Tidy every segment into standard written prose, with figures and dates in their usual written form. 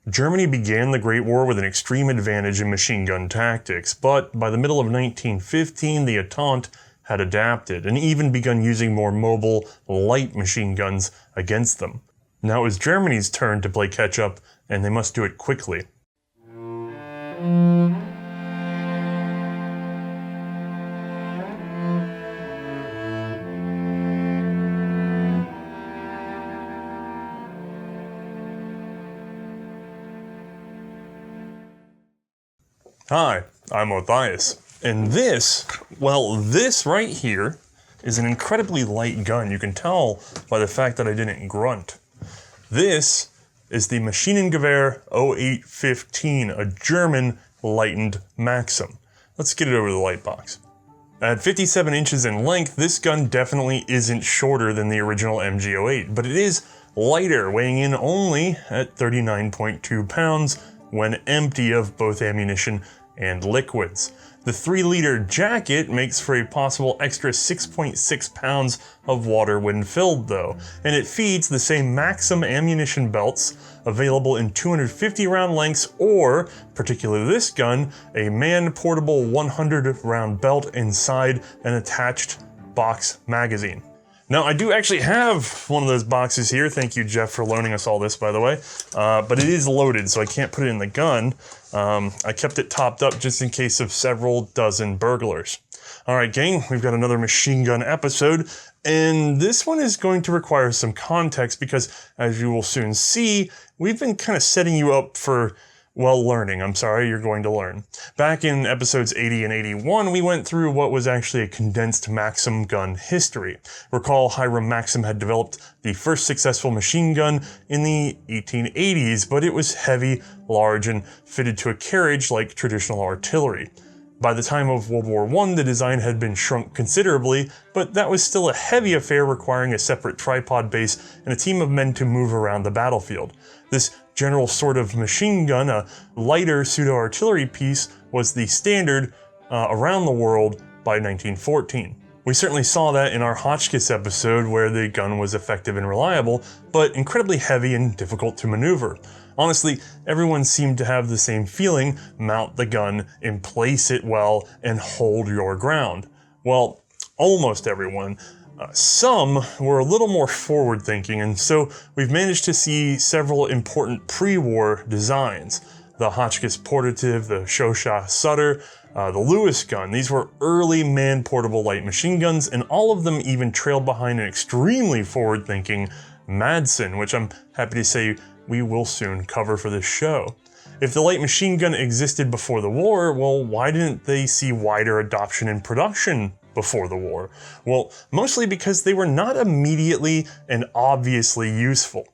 Germany began the Great War with an extreme advantage in machine gun tactics, but by the middle of 1915 the Entente had adapted and even begun using more mobile, light machine guns against them. Now it was Germany's turn to play catch-up, and they must do it quickly. Hi, I'm Othais, and this right here is an incredibly light gun. You can tell by the fact that I didn't grunt. This is the Maschinengewehr 0815, a German lightened Maxim. Let's get it over the light box. At 57 inches in length, this gun definitely isn't shorter than the original MG08, but it is lighter, weighing in only at 39.2 pounds when empty of both ammunition and liquids. The 3-liter jacket makes for a possible extra 6.6 pounds of water when filled though, and it feeds the same Maxim ammunition belts available in 250 round lengths or, particularly this gun, a man-portable 100 round belt inside an attached box magazine. Now, I do actually have one of those boxes here. Thank you, Jeff, for loaning us all this, by the way. But it is loaded, so I can't put it in the gun. I kept it topped up just in case of several dozen burglars. All right, gang, we've got another machine gun episode, and this one is going to require some context because, as you will soon see, we've been kind of setting you up for, well, learning. I'm sorry, you're going to learn. Back in episodes 80 and 81, we went through what was actually a condensed Maxim gun history. Recall, Hiram Maxim had developed the first successful machine gun in the 1880s, but it was heavy, large, and fitted to a carriage like traditional artillery. By the time of World War I, the design had been shrunk considerably, but that was still a heavy affair requiring a separate tripod base and a team of men to move around the battlefield. This general sort of machine gun, a lighter pseudo-artillery piece, was the standard around the world by 1914. We certainly saw that in our Hotchkiss episode where the gun was effective and reliable, but incredibly heavy and difficult to maneuver. Honestly, everyone seemed to have the same feeling: mount the gun, emplace it well, and hold your ground. Well, almost everyone. Some were a little more forward-thinking, and so we've managed to see several important pre-war designs. The Hotchkiss Portative, the Chauchat Sutter, the Lewis gun. These were early man-portable light machine guns, and all of them even trailed behind an extremely forward-thinking Madsen, which I'm happy to say we will soon cover for this show. If the light machine gun existed before the war, well, why didn't they see wider adoption in production before the war? Well, mostly because they were not immediately and obviously useful.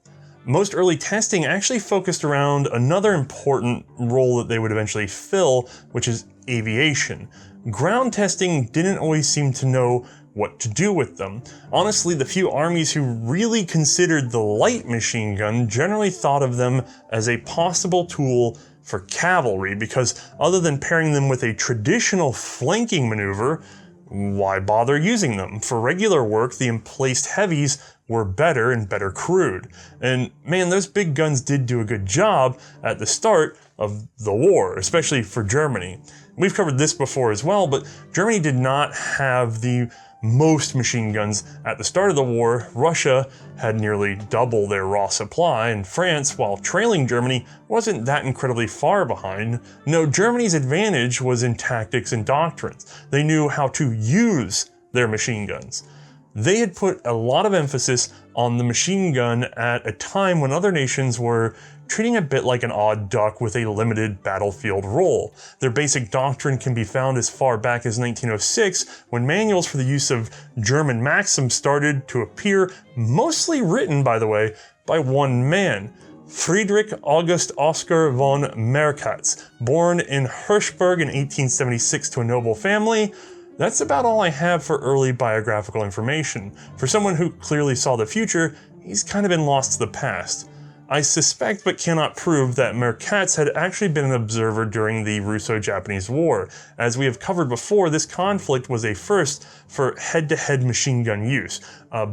Most early testing actually focused around another important role that they would eventually fill, which is aviation. Ground testing didn't always seem to know what to do with them. Honestly, the few armies who really considered the light machine gun generally thought of them as a possible tool for cavalry, because other than pairing them with a traditional flanking maneuver, why bother using them? For regular work, the emplaced heavies were better and better crewed. And man, those big guns did do a good job at the start of the war, especially for Germany. We've covered this before as well, but Germany did not have the most machine guns at the start of the war. Russia had nearly double their raw supply, and France, while trailing Germany, wasn't that incredibly far behind. No, Germany's advantage was in tactics and doctrines. They knew how to use their machine guns. They had put a lot of emphasis on the machine gun at a time when other nations were treating a bit like an odd duck with a limited battlefield role. Their basic doctrine can be found as far back as 1906, when manuals for the use of German Maxims started to appear, mostly written, by the way, by one man, Friedrich August Oskar von Merkatz. Born in Hirschberg in 1876 to a noble family. That's about all I have for early biographical information. For someone who clearly saw the future, he's kind of been lost to the past. I suspect but cannot prove that Merkatz had actually been an observer during the Russo-Japanese War. As we have covered before, this conflict was a first for head-to-head machine gun use,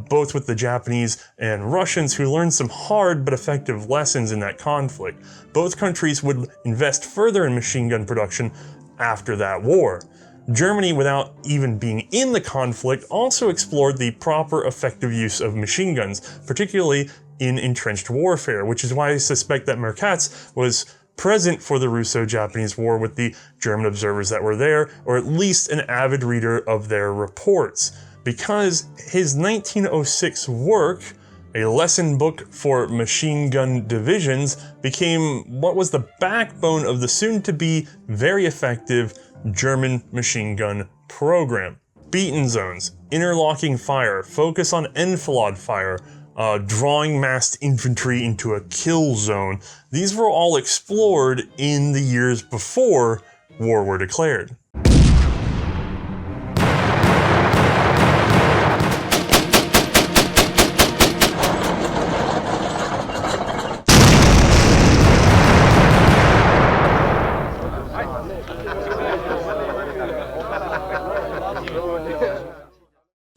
both with the Japanese and Russians, who learned some hard but effective lessons in that conflict. Both countries would invest further in machine gun production after that war. Germany, without even being in the conflict, also explored the proper effective use of machine guns, particularly in entrenched warfare, which is why I suspect that Merkatz was present for the Russo-Japanese War with the German observers that were there, or at least an avid reader of their reports. Because his 1906 work, a lesson book for machine gun divisions, became what was the backbone of the soon-to-be very effective German machine gun program. Beaten zones, interlocking fire, focus on enfilade fire, drawing massed infantry into a kill zone. These were all explored in the years before war were declared.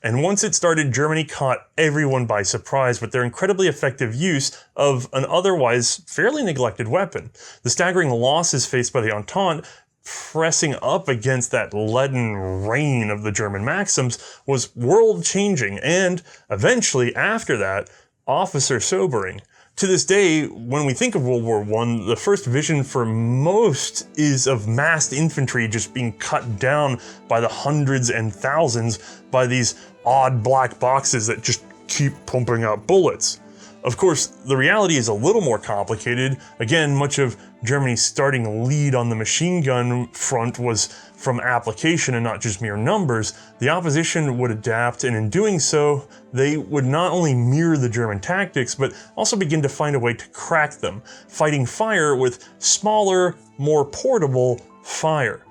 And once it started, Germany caught everyone by surprise with their incredibly effective use of an otherwise fairly neglected weapon. The staggering losses faced by the Entente, pressing up against that leaden rain of the German Maxims, was world-changing and, eventually, after that, officer-sobering. To this day, when we think of World War I, the first vision for most is of massed infantry just being cut down by the hundreds and thousands by these odd black boxes that just keep pumping out bullets. Of course, the reality is a little more complicated. Again, much of Germany's starting lead on the machine gun front was from application and not just mere numbers. The opposition would adapt, and in doing so, they would not only mirror the German tactics, but also begin to find a way to crack them, fighting fire with smaller, more portable fire.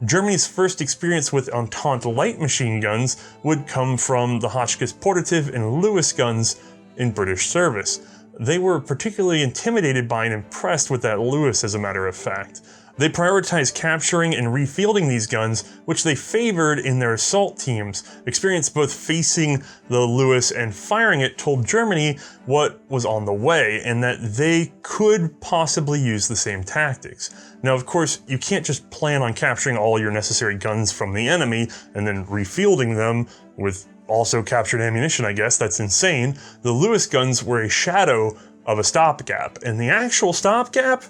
Germany's first experience with Entente light machine guns would come from the Hotchkiss Portative and Lewis guns in British service. They were particularly intimidated by and impressed with that Lewis, as a matter of fact. They prioritized capturing and refielding these guns, which they favored in their assault teams. Experience both facing the Lewis and firing it told Germany what was on the way, and that they could possibly use the same tactics. Now, of course, you can't just plan on capturing all your necessary guns from the enemy and then refielding them with also captured ammunition, I guess. That's insane. The Lewis guns were a shadow of a stopgap, and the actual stopgap,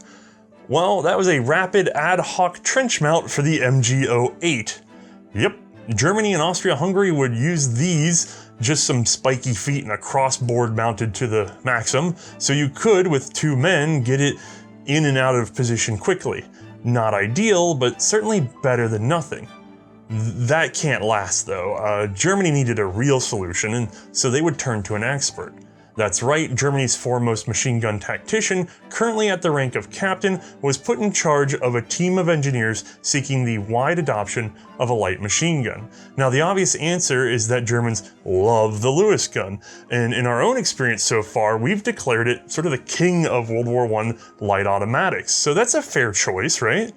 well, that was a rapid ad hoc trench mount for the MG08. Yep, Germany and Austria-Hungary would use these, just some spiky feet and a crossboard mounted to the Maxim, so you could, with two men, get it in and out of position quickly. Not ideal, but certainly better than nothing. That can't last though. Germany needed a real solution, and so they would turn to an expert. That's right, Germany's foremost machine gun tactician, currently at the rank of captain, was put in charge of a team of engineers seeking the wide adoption of a light machine gun. Now, the obvious answer is that Germans love the Lewis gun, and in our own experience so far, we've declared it sort of the king of World War I light automatics. So that's a fair choice, right?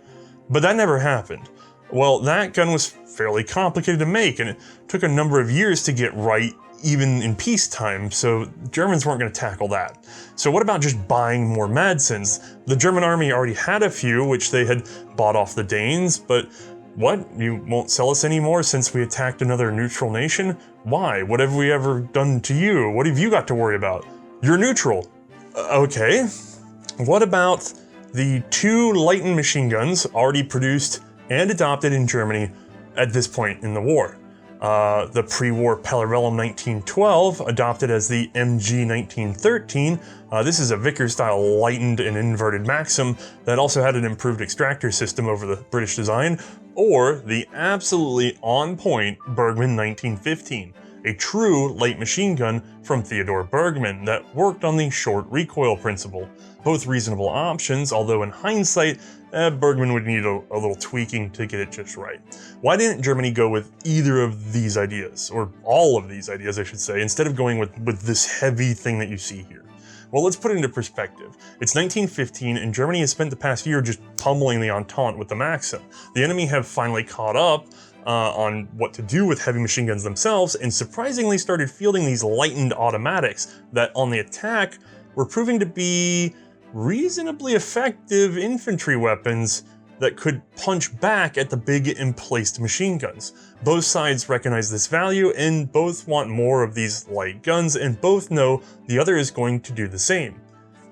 But that never happened. Well, that gun was fairly complicated to make, and it took a number of years to get right, even in peacetime, so Germans weren't going to tackle that. So what about just buying more Madsens? The German army already had a few, which they had bought off the Danes, but what? You won't sell us anymore since we attacked another neutral nation? Why? What have we ever done to you? What have you got to worry about? You're neutral. Okay. What about the two Leighton machine guns already produced and adopted in Germany at this point in the war? The pre-war Parabellum 1912, adopted as the MG 1913. This is a Vickers-style lightened and inverted Maxim that also had an improved extractor system over the British design, or the absolutely on-point Bergmann 1915, a true light machine gun from Theodore Bergmann that worked on the short recoil principle. Both reasonable options, although in hindsight, Bergmann would need a little tweaking to get it just right. Why didn't Germany go with either of these ideas, or all of these ideas I should say, instead of going with this heavy thing that you see here? Well, let's put it into perspective. It's 1915 and Germany has spent the past year just pummeling the Entente with the Maxim. The enemy have finally caught up on what to do with heavy machine guns themselves and surprisingly started fielding these lightened automatics that on the attack were proving to be reasonably effective infantry weapons that could punch back at the big emplaced machine guns. Both sides recognize this value and both want more of these light guns and both know the other is going to do the same.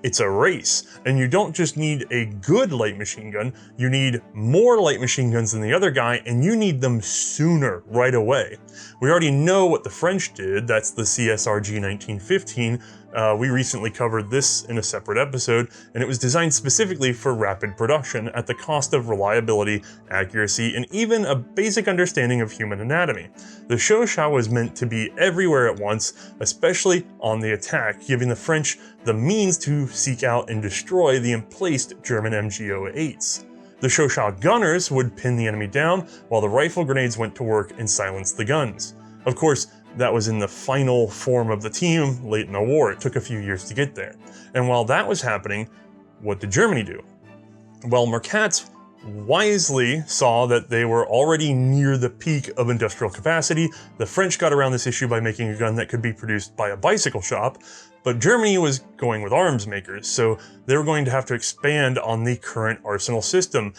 It's a race, and you don't just need a good light machine gun, you need more light machine guns than the other guy, and you need them sooner, right away. We already know what the French did, that's the CSRG 1915. We recently covered this in a separate episode, and it was designed specifically for rapid production at the cost of reliability, accuracy, and even a basic understanding of human anatomy. The Chauchat was meant to be everywhere at once, especially on the attack, giving the French the means to seek out and destroy the emplaced German MG08s. The Chauchat gunners would pin the enemy down, while the rifle grenades went to work and silenced the guns. Of course, that was in the final form of the team late in the war. It took a few years to get there. And while that was happening, what did Germany do? Well, Mercatz wisely saw that they were already near the peak of industrial capacity. The French got around this issue by making a gun that could be produced by a bicycle shop, but Germany was going with arms makers, so they were going to have to expand on the current arsenal system.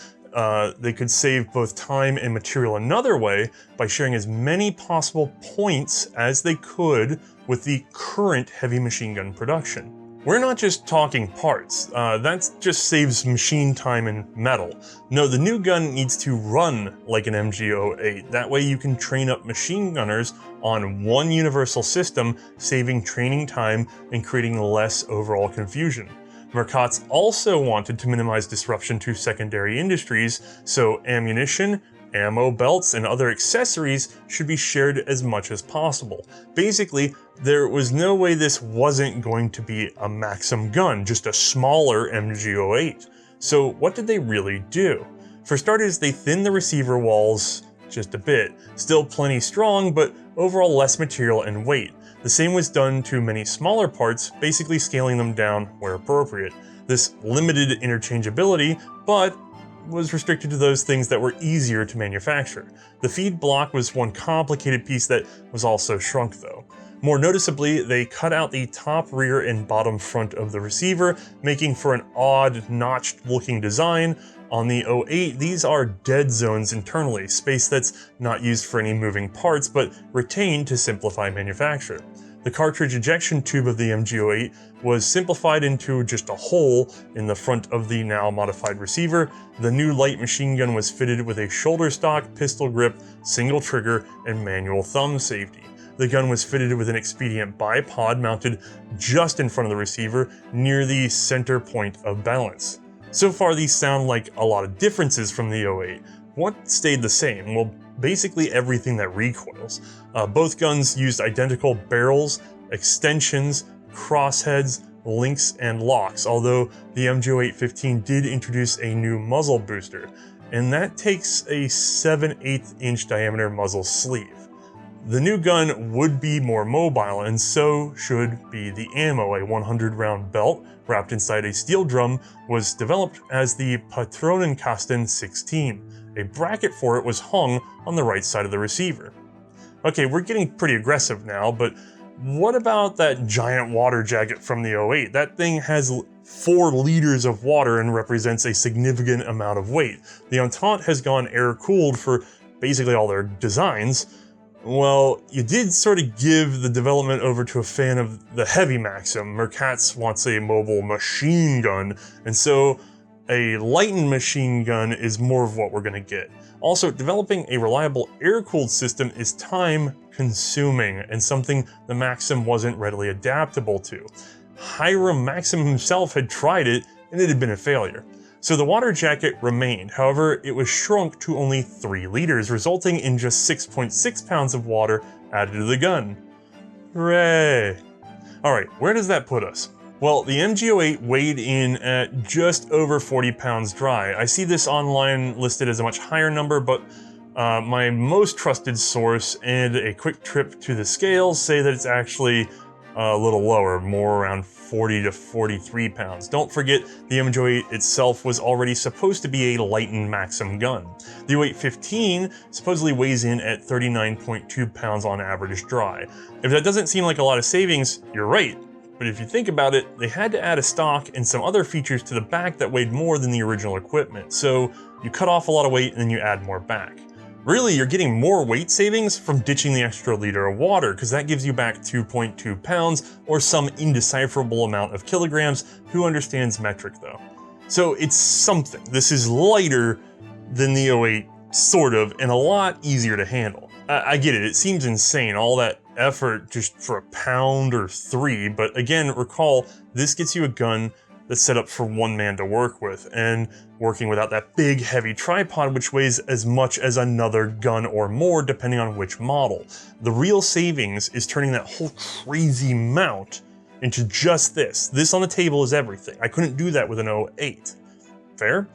They could save both time and material another way by sharing as many possible points as they could with the current heavy machine gun production. We're not just talking parts, that just saves machine time and metal. No, the new gun needs to run like an MG08. That way you can train up machine gunners on one universal system, saving training time and creating less overall confusion. Mercatz also wanted to minimize disruption to secondary industries, so ammunition, ammo belts, and other accessories should be shared as much as possible. Basically, there was no way this wasn't going to be a Maxim gun, just a smaller MG08. So what did they really do? For starters, they thinned the receiver walls just a bit. Still plenty strong, but overall less material and weight. The same was done to many smaller parts, basically scaling them down where appropriate. This limited interchangeability, but was restricted to those things that were easier to manufacture. The feed block was one complicated piece that was also shrunk though. More noticeably, they cut out the top, rear, and bottom front of the receiver, making for an odd, notched looking design. On the 08, these are dead zones internally, space that's not used for any moving parts, but retained to simplify manufacture. The cartridge ejection tube of the MG08 was simplified into just a hole in the front of the now modified receiver. The new light machine gun was fitted with a shoulder stock, pistol grip, single trigger, and manual thumb safety. The gun was fitted with an expedient bipod mounted just in front of the receiver, near the center point of balance. So far, these sound like a lot of differences from the 08. What stayed the same? Well, basically everything that recoils. Both guns used identical barrels, extensions, crossheads, links, and locks, although the MG08-15 did introduce a new muzzle booster, and that takes a 7/8 inch diameter muzzle sleeve. The new gun would be more mobile, and so should be the ammo. A 100-round belt wrapped inside a steel drum was developed as the Patronenkasten 16. A bracket for it was hung on the right side of the receiver. Okay, we're getting pretty aggressive now, but what about that giant water jacket from the 08? That thing has 4 liters of water and represents a significant amount of weight. The Entente has gone air-cooled for basically all their designs. Well, you did sort of give the development over to a fan of the heavy Maxim. Mercatz wants a mobile machine gun, and so a lightened machine gun is more of what we're going to get. Also, developing a reliable air-cooled system is time-consuming and something the Maxim wasn't readily adaptable to. Hiram Maxim himself had tried it, and it had been a failure. So the water jacket remained, however, it was shrunk to only 3 liters, resulting in just 6.6 pounds of water added to the gun. Hooray! Alright, where does that put us? Well, the MG08 weighed in at just over 40 pounds dry. I see this online listed as a much higher number, but my most trusted source and a quick trip to the scales say that it's actually a little lower, more around 40 to 43 pounds. Don't forget, the M08 itself was already supposed to be a lightened Maxim gun. The 0815 supposedly weighs in at 39.2 pounds on average dry. If that doesn't seem like a lot of savings, you're right. But if you think about it, they had to add a stock and some other features to the back that weighed more than the original equipment. So you cut off a lot of weight and then you add more back. Really, you're getting more weight savings from ditching the extra liter of water, because that gives you back 2.2 pounds or some indecipherable amount of kilograms. Who understands metric though? So it's something. This is lighter than the 08, sort of, and a lot easier to handle. I get it, it seems insane, all that effort just for a pound or 3, but again, recall, this gets you a gun that's set up for one man to work with, and working without that big heavy tripod which weighs as much as another gun or more depending on which model. The real savings is turning that whole crazy mount into just this. This on the table is everything. I couldn't do that with an 08. Fair?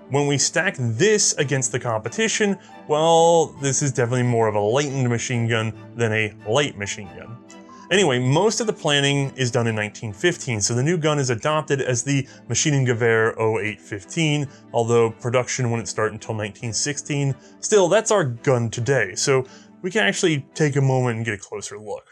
When we stack this against the competition, well, this is definitely more of a lightened machine gun than a light machine gun. Anyway, most of the planning is done in 1915, so the new gun is adopted as the Maschinengewehr 0815, although production wouldn't start until 1916. Still, that's our gun today, so we can actually take a moment and get a closer look.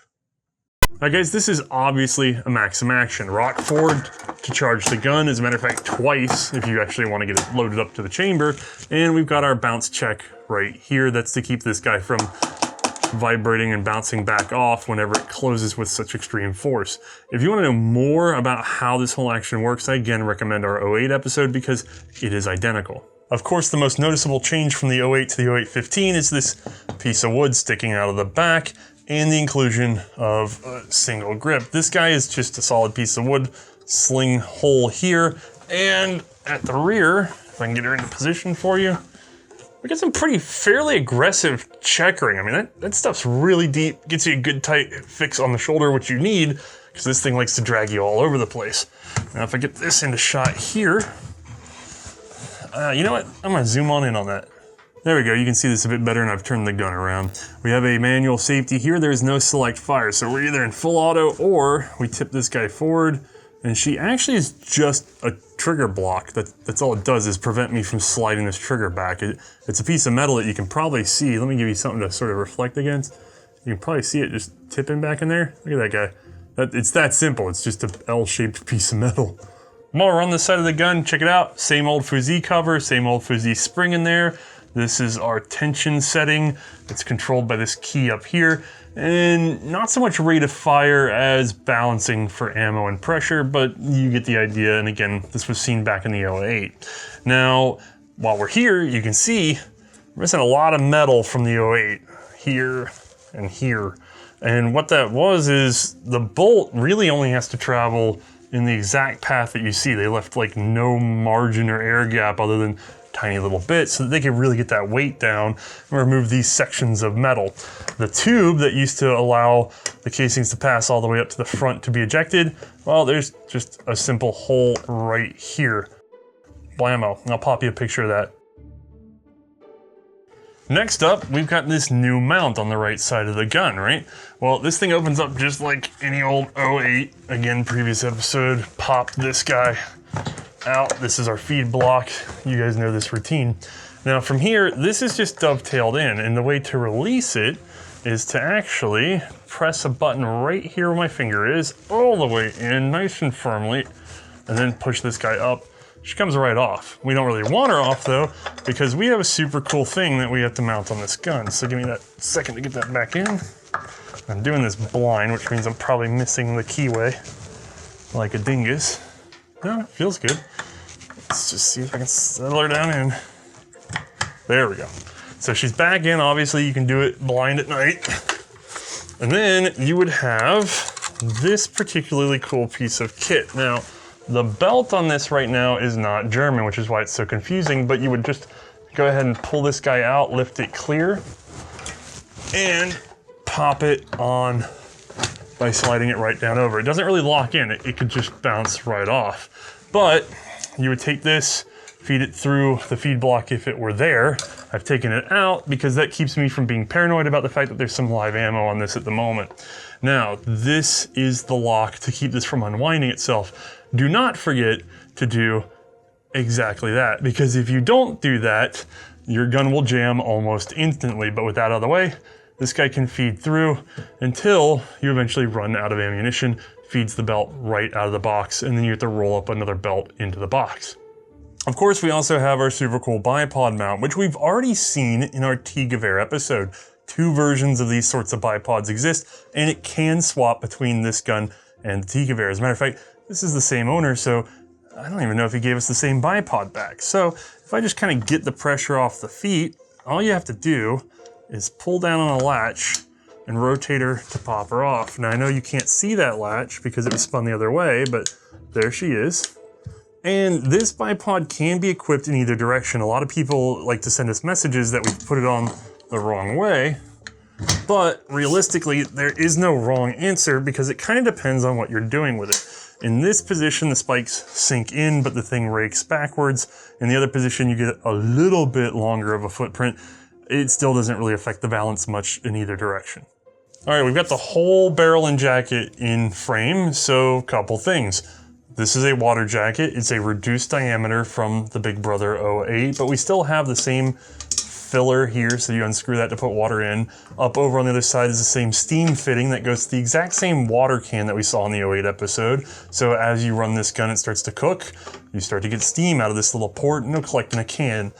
Alright guys, this is obviously a Maxim action. Rock forward to charge the gun, as a matter of fact twice if you actually want to get it loaded up to the chamber, and we've got our bounce check right here. That's to keep this guy from vibrating and bouncing back off whenever it closes with such extreme force. If you want to know more about how this whole action works, I again recommend our 08 episode because it is identical. Of course, the most noticeable change from the 08 to the 0815 is this piece of wood sticking out of the back and the inclusion of a single grip. This guy is just a solid piece of wood, sling hole here, and at the rear, if I can get her into position for you, we got some fairly aggressive checkering. I mean, that stuff's really deep, gets you a good tight fix on the shoulder, which you need, because this thing likes to drag you all over the place. Now, if I get this into shot here, you know what? I'm gonna zoom on in on that. There we go, you can see this a bit better, and I've turned the gun around. We have a manual safety here. There's no select fire, so we're either in full auto or we tip this guy forward, and she actually is just a trigger block. That's all it does, is prevent me from sliding this trigger back. It's a piece of metal that you can probably see. Let me give you something to sort of reflect against. You can probably see it just tipping back in there. Look at that guy. It's that simple. It's just an L-shaped piece of metal. I'm gonna run this side of the gun, check it out. Same old fusee cover, same old fusee spring in there. This is our tension setting. It's controlled by this key up here. And not so much rate of fire as balancing for ammo and pressure, but you get the idea. And again, this was seen back in the 08. Now, while we're here, you can see we're missing a lot of metal from the 08, here and here. And what that was is the bolt really only has to travel in the exact path that you see. They left like no margin or air gap other than tiny little bits so that they could really get that weight down and remove these sections of metal. The tube that used to allow the casings to pass all the way up to the front to be ejected, well, there's just a simple hole right here. Blammo, I'll pop you a picture of that. Next up, we've got this new mount on the right side of the gun, right? Well, this thing opens up just like any old 08. Again, previous episode, pop this guy out. This is our feed block. You guys know this routine. Now from here, this is just dovetailed in, and the way to release it is to actually press a button right here where my finger is, all the way in, nice and firmly, and then push this guy up. She comes right off. We don't really want her off though, because we have a super cool thing that we have to mount on this gun. So give me that second to get that back in. I'm doing this blind, which means I'm probably missing the keyway like a dingus. No, it feels good. Let's just see if I can settle her down in. There we go. So she's back in. Obviously you can do it blind at night. And then you would have this particularly cool piece of kit. Now, the belt on this right now is not German, which is why it's so confusing, but you would just go ahead and pull this guy out, lift it clear, and pop it on by sliding it right down over. It doesn't really lock in, it could just bounce right off. But you would take this, feed it through the feed block if it were there. I've taken it out because that keeps me from being paranoid about the fact that there's some live ammo on this at the moment. Now, this is the lock to keep this from unwinding itself. Do not forget to do exactly that, because if you don't do that, your gun will jam almost instantly. But with that out of the way, this guy can feed through until you eventually run out of ammunition, feeds the belt right out of the box, and then you have to roll up another belt into the box. Of course, we also have our super cool bipod mount, which we've already seen in our DrakeGmbH episode. 2 versions of these sorts of bipods exist, and it can swap between this gun and the DrakeGmbH. As a matter of fact, this is the same owner, so I don't even know if he gave us the same bipod back. So if I just kind of get the pressure off the feet, all you have to do is pull down on a latch and rotate her to pop her off. Now I know you can't see that latch because it was spun the other way, but there she is. And this bipod can be equipped in either direction. A lot of people like to send us messages that we've put it on the wrong way, but realistically, there is no wrong answer because it kind of depends on what you're doing with it. In this position, the spikes sink in, but the thing rakes backwards. In the other position, you get a little bit longer of a footprint. It still doesn't really affect the balance much in either direction. All right, we've got the whole barrel and jacket in frame, so a couple things. This is a water jacket. It's a reduced diameter from the Big Brother 08, but we still have the same filler here, so you unscrew that to put water in. Up over on the other side is the same steam fitting that goes to the exact same water can that we saw in the 08 episode. So as you run this gun, it starts to cook. You start to get steam out of this little port, and it'll collect in a can.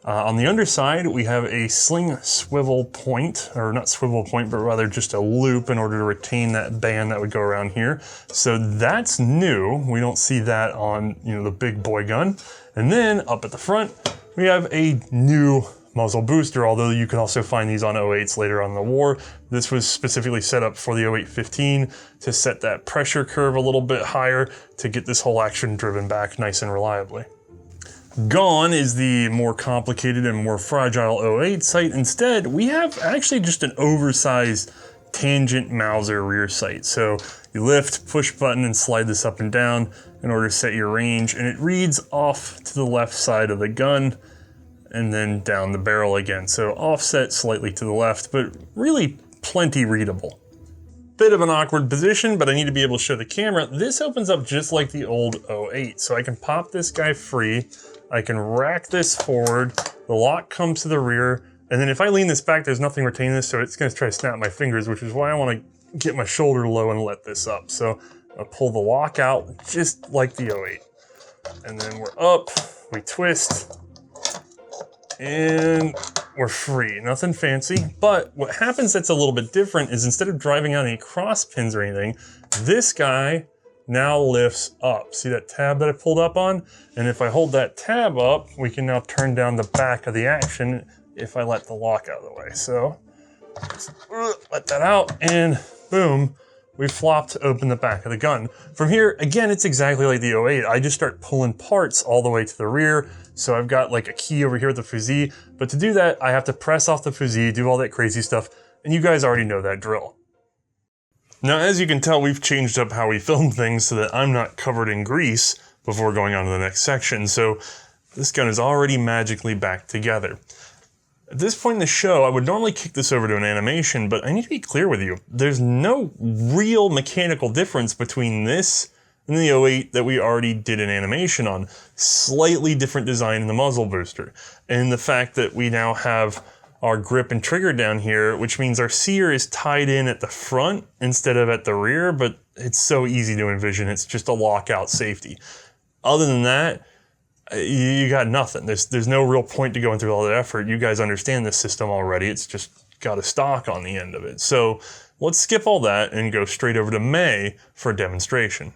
On the underside, we have a sling swivel point, or not swivel point, but rather just a loop in order to retain that band that would go around here. So that's new. We don't see that on, the big boy gun. And then up at the front, we have a new muzzle booster, although you can also find these on 08s later on in the war. This was specifically set up for the 08-15 to set that pressure curve a little bit higher to get this whole action driven back nice and reliably. Gone is the more complicated and more fragile 08 sight. Instead, we have actually just an oversized tangent Mauser rear sight. So you lift, push button, and slide this up and down in order to set your range, and it reads off to the left side of the gun and then down the barrel again. So offset slightly to the left, but really plenty readable. Bit of an awkward position, but I need to be able to show the camera. This opens up just like the old 08. So I can pop this guy free. I can rack this forward. The lock comes to the rear. And then if I lean this back, there's nothing retaining this, so it's gonna try to snap my fingers, which is why I wanna get my shoulder low and let this up. So I'll pull the lock out just like the 08. And then we're up, we twist, and we're free. Nothing fancy, but what happens that's a little bit different is instead of driving out any cross pins or anything, this guy now lifts up. See that tab that I pulled up on? And if I hold that tab up, we can now turn down the back of the action if I let the lock out of the way. So just let that out and boom, we flopped open the back of the gun. From here, again, it's exactly like the 08. I just start pulling parts all the way to the rear. So I've got like a key over here with the fusee, but to do that, I have to press off the fusee, do all that crazy stuff, and you guys already know that drill. Now, as you can tell, we've changed up how we film things so that I'm not covered in grease before going on to the next section. So this gun is already magically back together. At this point in the show, I would normally kick this over to an animation, but I need to be clear with you. There's no real mechanical difference between this and the 08 that we already did an animation on. Slightly different design in the muzzle booster. And the fact that we now have our grip and trigger down here, which means our sear is tied in at the front instead of at the rear, but it's so easy to envision. It's just a lockout safety. Other than that, you got nothing. There's no real point to going through all that effort. You guys understand this system already. It's just got a stock on the end of it. So let's skip all that and go straight over to Mae for a demonstration.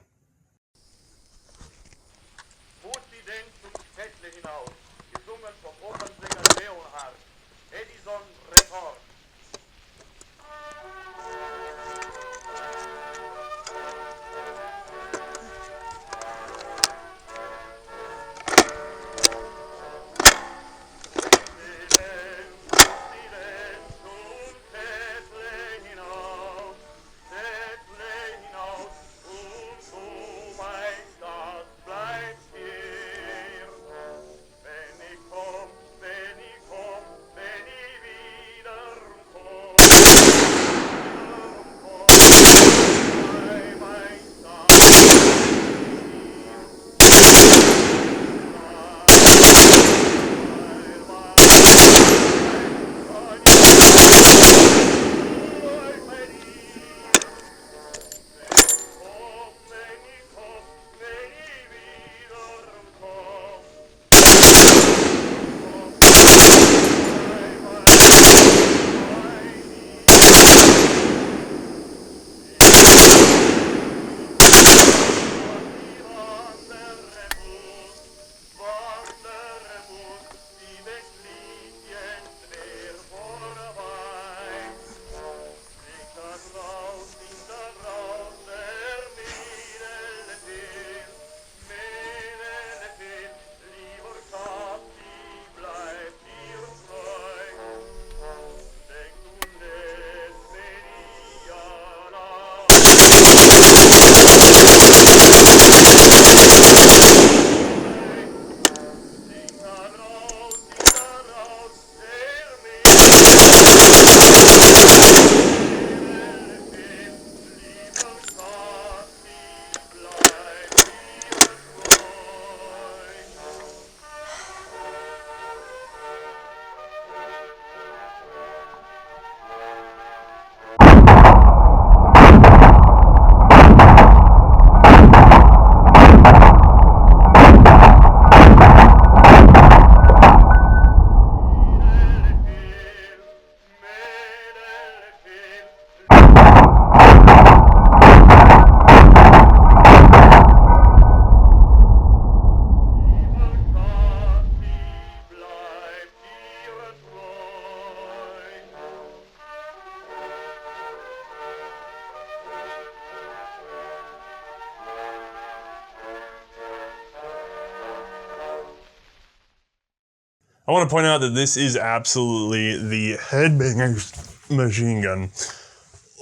I want to point out that this is absolutely the headbanger's machine gun.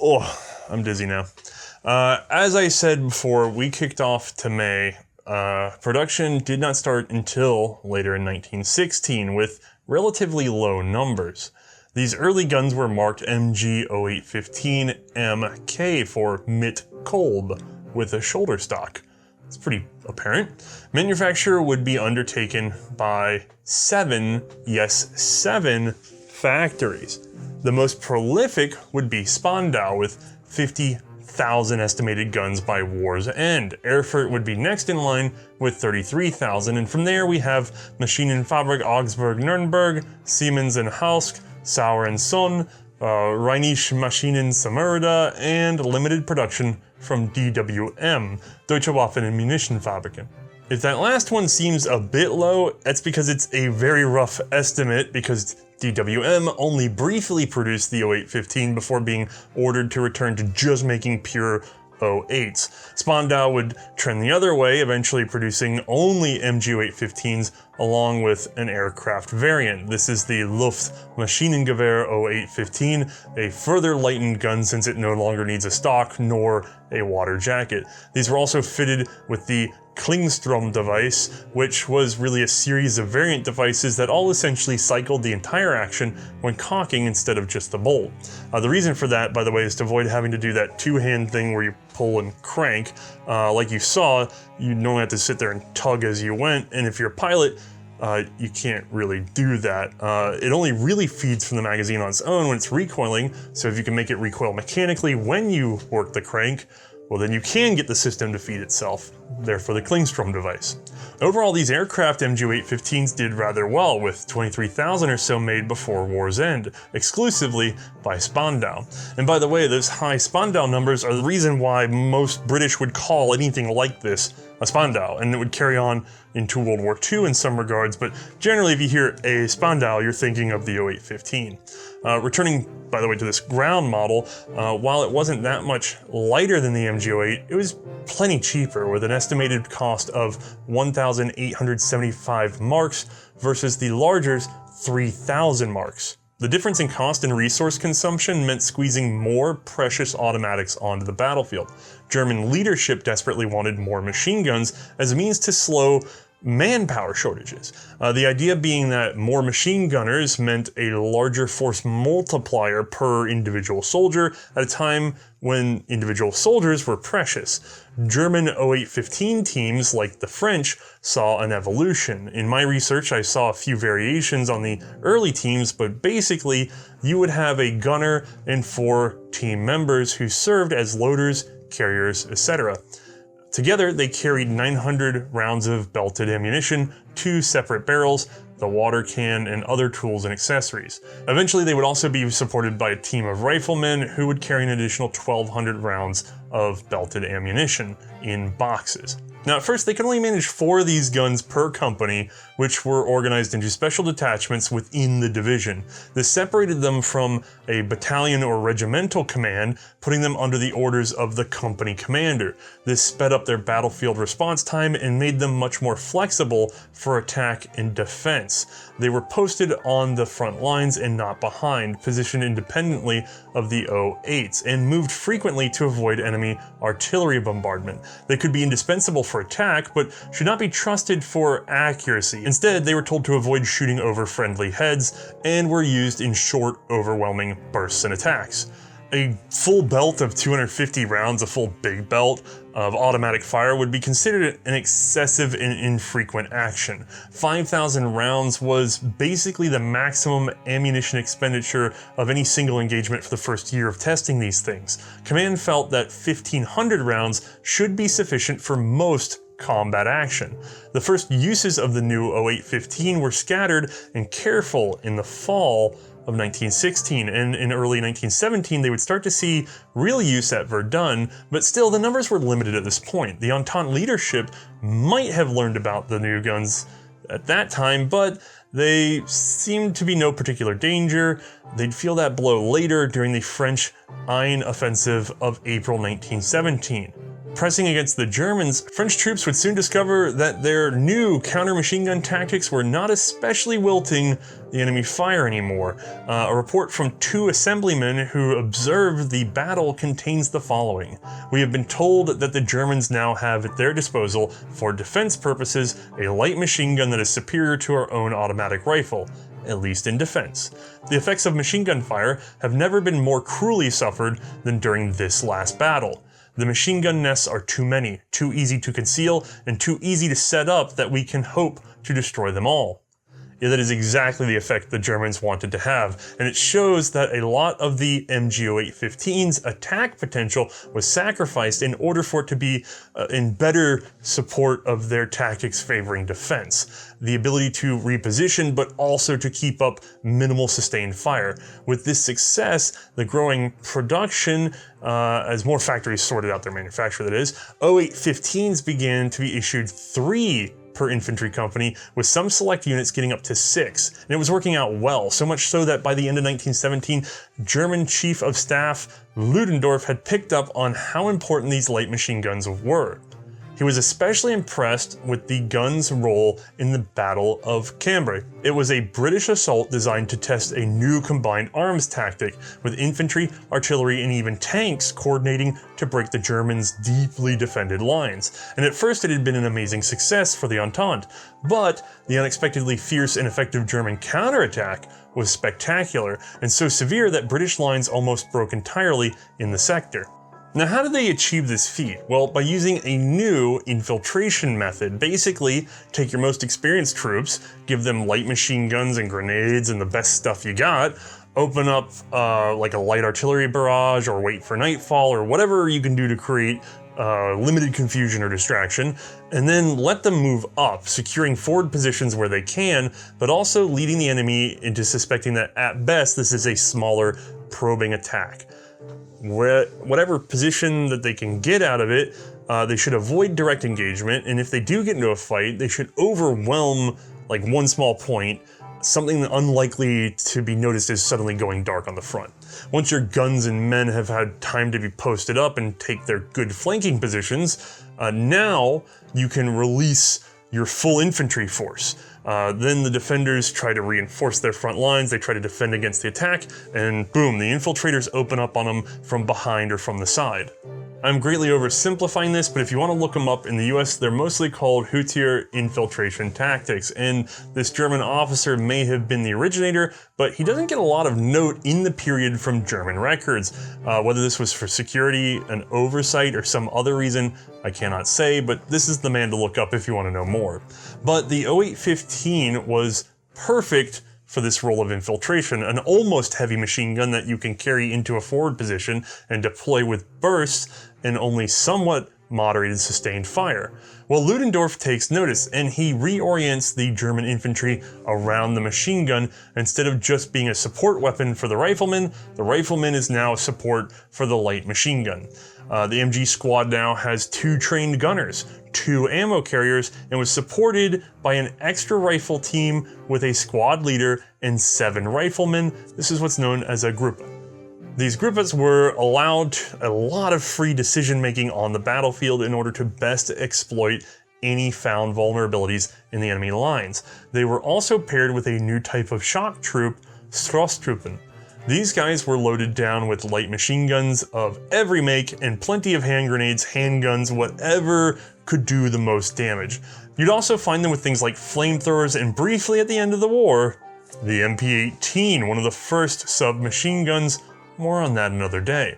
Oh, I'm dizzy now. As I said before, we kicked off to May. Production did not start until later in 1916 with relatively low numbers. These early guns were marked MG0815MK for Mit Kolb with a shoulder stock. It's pretty apparent. Manufacture would be undertaken by 7 factories. The most prolific would be Spandau with 50,000 estimated guns by war's end. Erfurt would be next in line with 33,000, and from there we have Maschinenfabrik Augsburg-Nürnberg, Siemens and Hausk, Sauer and Son, Rheinische Maschinen Samurda, and limited production from DWM, Deutsche Waffen and Munitionfabriken. If that last one seems a bit low, that's because it's a very rough estimate, because DWM only briefly produced the 0815 before being ordered to return to just making pure 08s. Spandau would trend the other way, eventually producing only MG0815s along with an aircraft variant. This is the Luftmaschinengewehr 0815, a further lightened gun since it no longer needs a stock nor a water jacket. These were also fitted with the Klingstrom device, which was really a series of variant devices that all essentially cycled the entire action when cocking instead of just the bolt. The reason for that, by the way, is to avoid having to do that two-hand thing where you pull and crank. Like you saw, you normally have to sit there and tug as you went, and if you're a pilot, you can't really do that. It only really feeds from the magazine on its own when it's recoiling, so if you can make it recoil mechanically when you work the crank, well then you can get the system to feed itself, therefore the Klingstrom device. Overall, these aircraft MG0815s did rather well, with 23,000 or so made before war's end, exclusively by Spandau. And by the way, those high Spandau numbers are the reason why most British would call anything like this a Spandau, and it would carry on into World War II in some regards, but generally if you hear a Spandau, you're thinking of the 0815. Returning, by the way, to this ground model, while it wasn't that much lighter than the MG08, it was plenty cheaper, with an estimated cost of 1,875 marks versus the larger's 3,000 marks. The difference in cost and resource consumption meant squeezing more precious automatics onto the battlefield. German leadership desperately wanted more machine guns as a means to slow manpower shortages. The idea being that more machine gunners meant a larger force multiplier per individual soldier at a time when individual soldiers were precious. German 0815 teams, like the French, saw an evolution. In my research, I saw a few variations on the early teams, but basically, you would have a gunner and 4 team members who served as loaders, carriers, etc. Together, they carried 900 rounds of belted ammunition, 2 separate barrels, the water can, and other tools and accessories. Eventually, they would also be supported by a team of riflemen who would carry an additional 1,200 rounds of belted ammunition in boxes. Now, at first, they could only manage 4 of these guns per company, which were organized into special detachments within the division. This separated them from a battalion or regimental command, putting them under the orders of the company commander. This sped up their battlefield response time and made them much more flexible for attack and defense. They were posted on the front lines and not behind, positioned independently of the 08s, and moved frequently to avoid enemy artillery bombardment. They could be indispensable for attack, but should not be trusted for accuracy. Instead, they were told to avoid shooting over friendly heads and were used in short, overwhelming bursts and attacks. A full belt of 250 rounds, a full big belt of automatic fire, would be considered an excessive and infrequent action. 5,000 rounds was basically the maximum ammunition expenditure of any single engagement for the first year of testing these things. Command felt that 1,500 rounds should be sufficient for most combat action. The first uses of the new 0815 were scattered and careful in the fall of 1916, and in early 1917 they would start to see real use at Verdun, but still the numbers were limited at this point. The Entente leadership might have learned about the new guns at that time, but they seemed to be no particular danger. They'd feel that blow later during the French Aisne offensive of April 1917. pressing against the Germans, French troops would soon discover that their new counter-machine gun tactics were not especially wilting the enemy fire anymore. A report from 2 assemblymen who observed the battle contains the following. We have been told that the Germans now have at their disposal, for defense purposes, a light machine gun that is superior to our own automatic rifle, at least in defense. The effects of machine gun fire have never been more cruelly suffered than during this last battle. The machine gun nests are too many, too easy to conceal, and too easy to set up that we can hope to destroy them all. Yeah, that is exactly the effect the Germans wanted to have, and it shows that a lot of the MG0815's attack potential was sacrificed in order for it to be in better support of their tactics favoring defense. The ability to reposition, but also to keep up minimal sustained fire. With this success, the growing production, as more factories sorted out their manufacture that is, 0815s began to be issued 3 per infantry company, with some select units getting up to 6. And it was working out well, so much so that by the end of 1917, German Chief of Staff Ludendorff had picked up on how important these light machine guns were. He was especially impressed with the gun's role in the Battle of Cambrai. It was a British assault designed to test a new combined arms tactic, with infantry, artillery, and even tanks coordinating to break the Germans' deeply defended lines. And at first it had been an amazing success for the Entente, but the unexpectedly fierce and effective German counterattack was spectacular, and so severe that British lines almost broke entirely in the sector. Now, how did they achieve this feat? Well, by using a new infiltration method. Basically, take your most experienced troops, give them light machine guns and grenades and the best stuff you got, open up like a light artillery barrage or wait for nightfall or whatever you can do to create limited confusion or distraction, and then let them move up, securing forward positions where they can, but also leading the enemy into suspecting that at best this is a smaller probing attack. Whatever position that they can get out of it, they should avoid direct engagement, and if they do get into a fight, they should overwhelm like one small point, something unlikely to be noticed as suddenly going dark on the front. Once your guns and men have had time to be posted up and take their good flanking positions, now you can release your full infantry force. Then the defenders try to reinforce their front lines, they try to defend against the attack, and boom, the infiltrators open up on them from behind or from the side. I'm greatly oversimplifying this, but if you want to look them up in the US, they're mostly called Hutier infiltration tactics, and this German officer may have been the originator, but he doesn't get a lot of note in the period from German records. Whether this was for security, an oversight, or some other reason, I cannot say, but this is the man to look up if you want to know more. But the 0815 was perfect for this role of infiltration, an almost heavy machine gun that you can carry into a forward position and deploy with bursts and only somewhat moderated sustained fire. Well, Ludendorff takes notice and he reorients the German infantry around the machine gun. Instead of just being a support weapon for the rifleman is now a support for the light machine gun. The MG squad now has 2 trained gunners, 2 ammo carriers, and was supported by an extra rifle team with a squad leader and 7 riflemen. This is what's known as a Gruppe. These Gruppes were allowed a lot of free decision making on the battlefield in order to best exploit any found vulnerabilities in the enemy lines. They were also paired with a new type of shock troop, Strasstruppen. These guys were loaded down with light machine guns of every make and plenty of hand grenades, handguns, whatever could do the most damage. You'd also find them with things like flamethrowers, and briefly at the end of the war, the MP-18, one of the first submachine guns. More on that another day.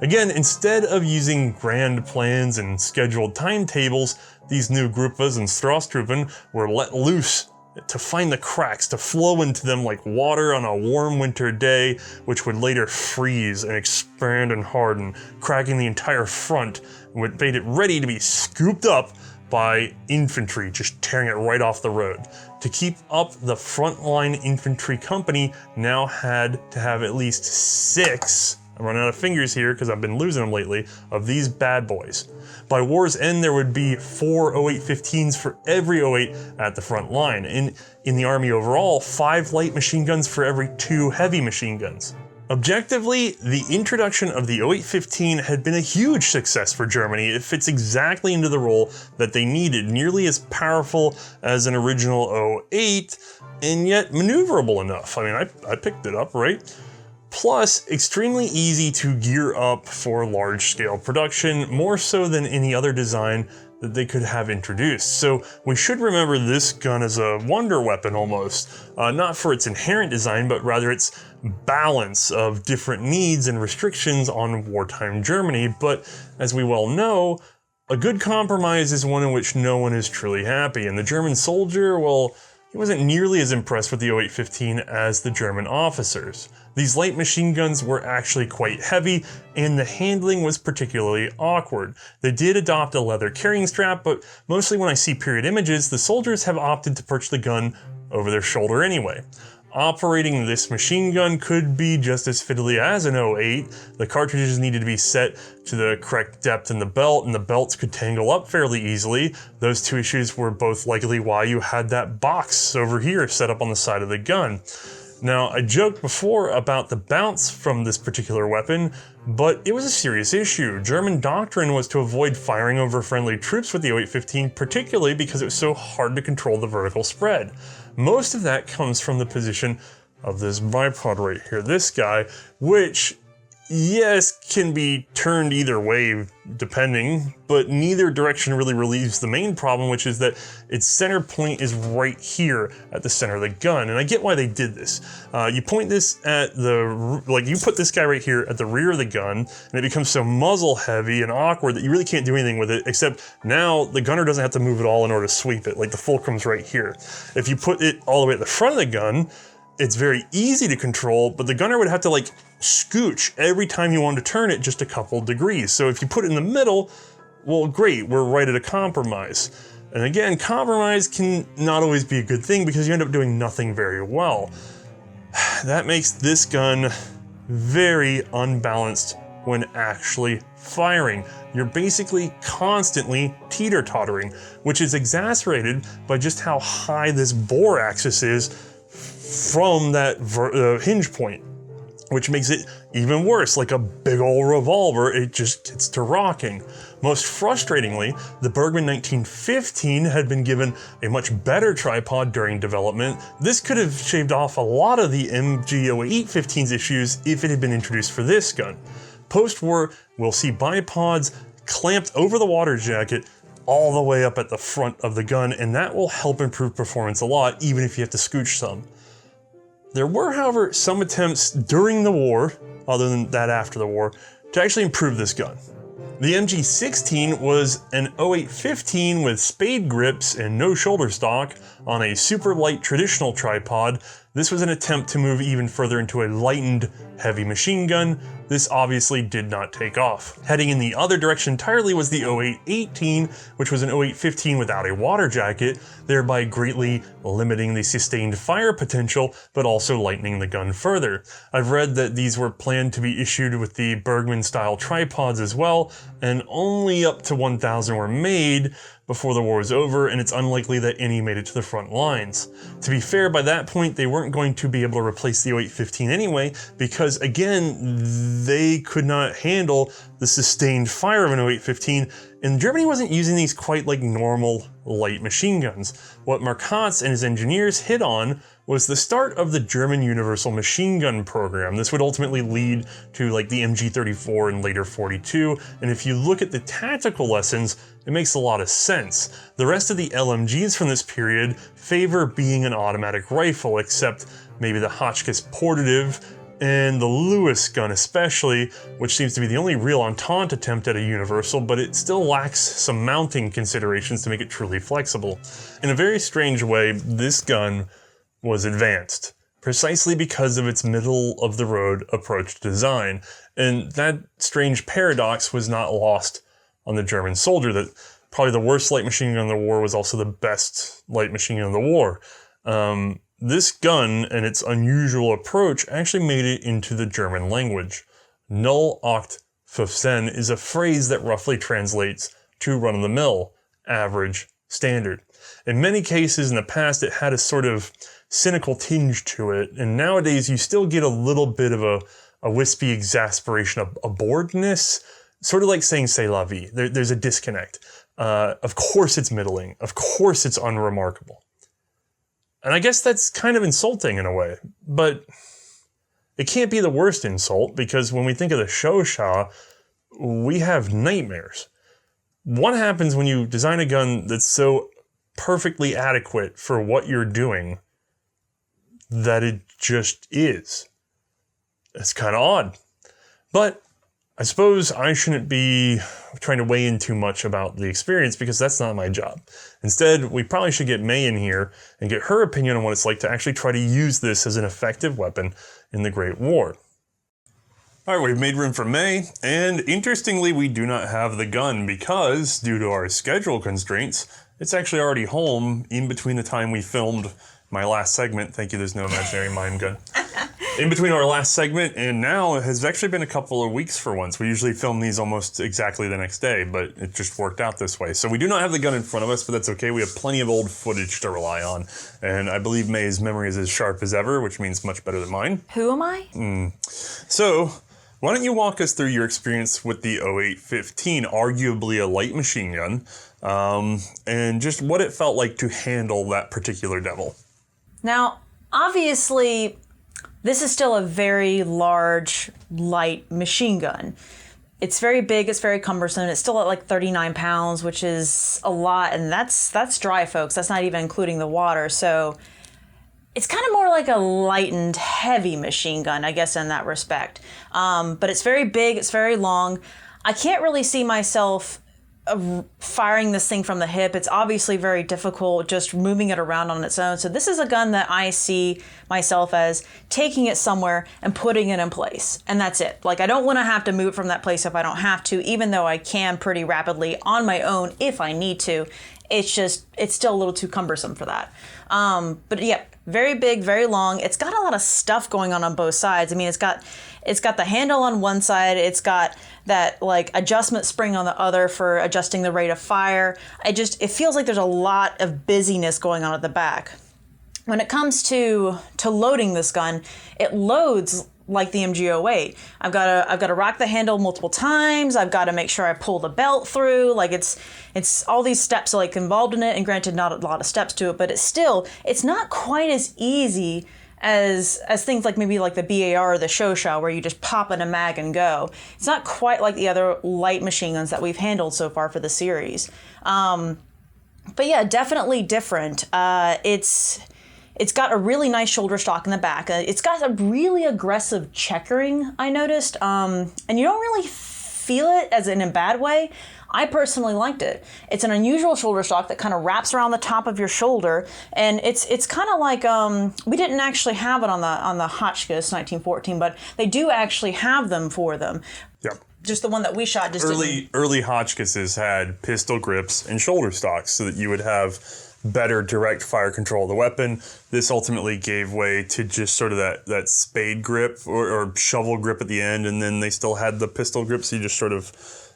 Again, instead of using grand plans and scheduled timetables, these new Gruppes and Strasstruppen were let loose to find the cracks, to flow into them like water on a warm winter day, which would later freeze and expand and harden, cracking the entire front, which made it ready to be scooped up by infantry, just tearing it right off the road. To keep up, the frontline infantry company now had to have at least 6, I'm running out of fingers here because I've been losing them lately, of these bad boys. By war's end, there would be 4 0815s for every 08 at the front line. In the army overall, 5 light machine guns for every 2 heavy machine guns. Objectively, the introduction of the 0815 had been a huge success for Germany. It fits exactly into the role that they needed, nearly as powerful as an original 08, and yet maneuverable enough. I mean, I picked it up, right? Plus, extremely easy to gear up for large-scale production, more so than any other design that they could have introduced. So we should remember this gun as a wonder weapon almost, not for its inherent design, but rather its balance of different needs and restrictions on wartime Germany. But as we well know, a good compromise is one in which no one is truly happy. And the German soldier, well, he wasn't nearly as impressed with the 0815 as the German officers. These light machine guns were actually quite heavy, and the handling was particularly awkward. They did adopt a leather carrying strap, but mostly when I see period images, the soldiers have opted to perch the gun over their shoulder anyway. Operating this machine gun could be just as fiddly as an 08. The cartridges needed to be set to the correct depth in the belt, and the belts could tangle up fairly easily. Those two issues were both likely why you had that box over here set up on the side of the gun. Now, I joked before about the bounce from this particular weapon, but it was a serious issue. German doctrine was to avoid firing over friendly troops with the 0815, particularly because it was so hard to control the vertical spread. Most of that comes from the position of this bipod right here, this guy, which, yes, can be turned either way depending, but neither direction really relieves the main problem, which is that its center point is right here at the center of the gun. And I get why they did this. You point this at you put this guy right here at the rear of the gun, and it becomes so muzzle heavy and awkward that you really can't do anything with it, except now the gunner doesn't have to move at all in order to sweep it, like the fulcrum's right here. If you put it all the way at the front of the gun, it's very easy to control, but the gunner would have to like scooch every time you wanted to turn it just a couple degrees. So if you put it in the middle, well, great, we're right at a compromise. And again, compromise can not always be a good thing because you end up doing nothing very well. That makes this gun very unbalanced when actually firing. You're basically constantly teeter-tottering, which is exacerbated by just how high this bore axis is from that hinge point, which makes it even worse. Like a big old revolver, it just gets to rocking. Most frustratingly, the Bergmann 1915 had been given a much better tripod during development. This could have shaved off a lot of the MG 0815's issues if it had been introduced for this gun. Post-war, we'll see bipods clamped over the water jacket all the way up at the front of the gun, and that will help improve performance a lot, even if you have to scooch some. There were, however, some attempts during the war, other than that after the war, to actually improve this gun. The MG16 was an 0815 with spade grips and no shoulder stock on a super light traditional tripod. This was an attempt to move even further into a lightened heavy machine gun. This obviously did not take off. Heading in the other direction entirely was the 0818, which was an 0815 without a water jacket, thereby greatly limiting the sustained fire potential, but also lightening the gun further. I've read that these were planned to be issued with the Bergmann style tripods as well, and only up to 1,000 were made before the war was over, and it's unlikely that any made it to the front lines. To be fair, by that point, they weren't going to be able to replace the 0815 anyway, because again, they could not handle the sustained fire of an 0815, and Germany wasn't using these quite like normal light machine guns. What Marcotte and his engineers hit on was the start of the German Universal Machine Gun program. This would ultimately lead to like the MG34 and later 42, and if you look at the tactical lessons, it makes a lot of sense. The rest of the LMGs from this period favor being an automatic rifle, except maybe the Hotchkiss Portative and the Lewis gun especially, which seems to be the only real Entente attempt at a universal, but it still lacks some mounting considerations to make it truly flexible. In a very strange way, this gun was advanced, precisely because of its middle-of-the-road approach to design, and that strange paradox was not lost on the German soldier, that probably the worst light machine gun in the war was also the best light machine gun in the war. This gun and its unusual approach actually made it into the German language. 0815 is a phrase that roughly translates to run-of-the-mill, average, standard. In many cases in the past, it had a sort of cynical tinge to it, and nowadays you still get a little bit of a wispy exasperation, a boredness, sort of like saying c'est la vie. There's a disconnect. Of course it's middling. Of course it's unremarkable. And I guess that's kind of insulting in a way, but it can't be the worst insult, because when we think of the Chauchat, we have nightmares. What happens when you design a gun that's so perfectly adequate for what you're doing that it just is? It's kind of odd. But I suppose I shouldn't be trying to weigh in too much about the experience, because that's not my job. Instead, we probably should get Mae in here and get her opinion on what it's like to actually try to use this as an effective weapon in the Great War. All right, we've made room for Mae, and interestingly, we do not have the gun because, due to our schedule constraints, it's actually already home in between the time we filmed my last segment. Thank you, there's no imaginary mime gun. In between our last segment and now, it has actually been a couple of weeks for once. We usually film these almost exactly the next day, but it just worked out this way. So we do not have the gun in front of us, but that's okay. We have plenty of old footage to rely on. And I believe Mae's memory is as sharp as ever, which means much better than mine. Who am I? So, why don't you walk us through your experience with the 0815, arguably a light machine gun, and just what it felt like to handle that particular devil. Now, obviously, this is still a very large, light machine gun. It's very big, it's very cumbersome. It's still at like 39 pounds, which is a lot, and that's dry, folks. That's not even including the water. So it's kind of more like a light and heavy machine gun, I guess, in that respect. But it's very big, it's very long. I can't really see myself firing this thing from the hip. It's obviously very difficult just moving it around on its own. So this is a gun that I see myself as taking it somewhere and putting it in place. And that's it. Like, I don't want to have to move it from that place if I don't have to, even though I can pretty rapidly on my own if I need to. It's still a little too cumbersome for that. But yeah, very big, very long. It's got a lot of stuff going on both sides. I mean, it's got the handle on one side. It's got that like adjustment spring on the other for adjusting the rate of fire. It feels like there's a lot of busyness going on at the back. When it comes to loading this gun, it loads like the MG08. I've got to rock the handle multiple times. I've got to make sure I pull the belt through. Like it's all these steps like involved in it, and granted, not a lot of steps to it, but it's not quite as easy as things like maybe like the BAR or the Chauchat, where you just pop in a mag and go. It's not quite like the other light machine guns that we've handled so far for the series. But yeah, definitely different. It's got a really nice shoulder stock in the back. It's got a really aggressive checkering, I noticed. And you don't really feel it as in a bad way. I personally liked it. It's an unusual shoulder stock that kind of wraps around the top of your shoulder, and it's kind of like we didn't actually have it on the Hotchkiss 1914, but they do actually have them for them. Yep. Just the one that we shot just early Hotchkisses had pistol grips and shoulder stocks so that you would have better direct fire control of the weapon. This ultimately gave way to just sort of that spade grip or shovel grip at the end, and then they still had the pistol grip, so you just sort of,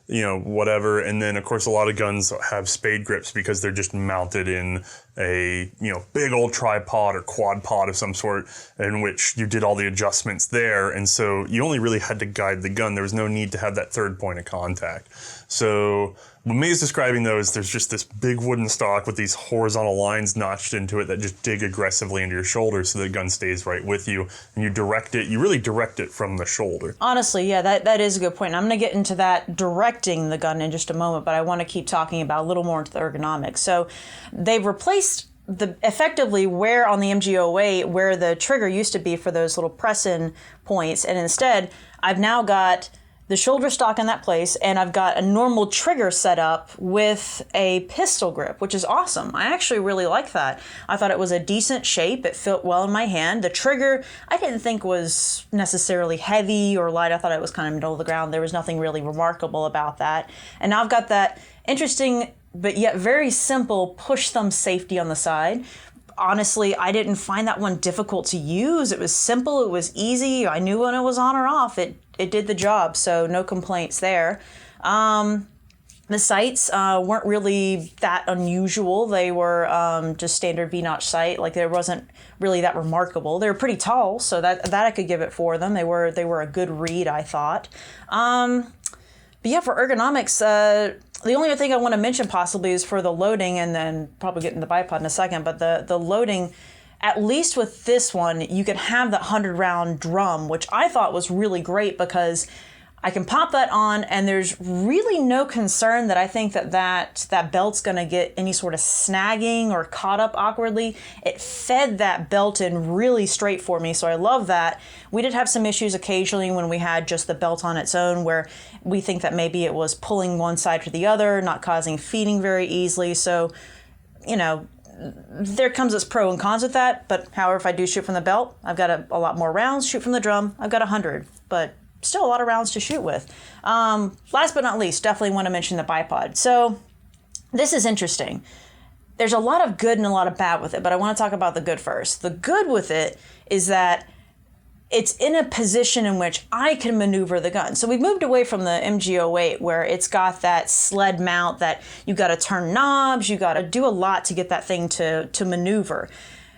whatever. And then, of course, a lot of guns have spade grips because they're just mounted in a, big old tripod or quad pod of some sort, in which you did all the adjustments there. And so you only really had to guide the gun. There was no need to have that third point of contact. So what Mae is describing, though, is there's just this big wooden stock with these horizontal lines notched into it that just dig aggressively into your shoulder so the gun stays right with you. And you really direct it from the shoulder. Honestly, yeah, that is a good point. And I'm going to get into that directing the gun in just a moment, but I want to keep talking about a little more into the ergonomics. So they've replaced effectively where on the MG08, where the trigger used to be for those little press-in points. And instead, I've now got the shoulder stock in that place, and I've got a normal trigger set up with a pistol grip, which is awesome. I actually really like that. I thought it was a decent shape. It fit well in my hand. The trigger, I didn't think was necessarily heavy or light. I thought it was kind of middle of the ground. There was nothing really remarkable about that. And now I've got that interesting but yet very simple push thumb safety on the side. Honestly, I didn't find that one difficult to use. It was simple, it was easy. I knew when it was on or off. It did the job, so no complaints there. The sights weren't really that unusual. They were just standard V-notch sight. Like, there wasn't really that remarkable. They were pretty tall, so that I could give it for them. They were a good read, I thought. But yeah, for ergonomics, the only other thing I want to mention possibly is for the loading, and then probably get into the bipod in a second, but the loading, at least with this one, you can have that 100-round drum, which I thought was really great because I can pop that on, and there's really no concern that I think that belt's going to get any sort of snagging or caught up awkwardly. It fed that belt in really straight for me, so I love that. We did have some issues occasionally when we had just the belt on its own, where we think that maybe it was pulling one side to the other, not causing feeding very easily. So, you know, there comes its pro and cons with that. But however, if I do shoot from the belt, I've got a lot more rounds. Shoot from the drum, I've got 100. But still a lot of rounds to shoot with. Last but not least, definitely want to mention the bipod. So this is interesting. There's a lot of good and a lot of bad with it, but I want to talk about the good first. The good with it is that it's in a position in which I can maneuver the gun. So we've moved away from the MG08, where it's got that sled mount that you got to turn knobs, you got to do a lot to get that thing to maneuver.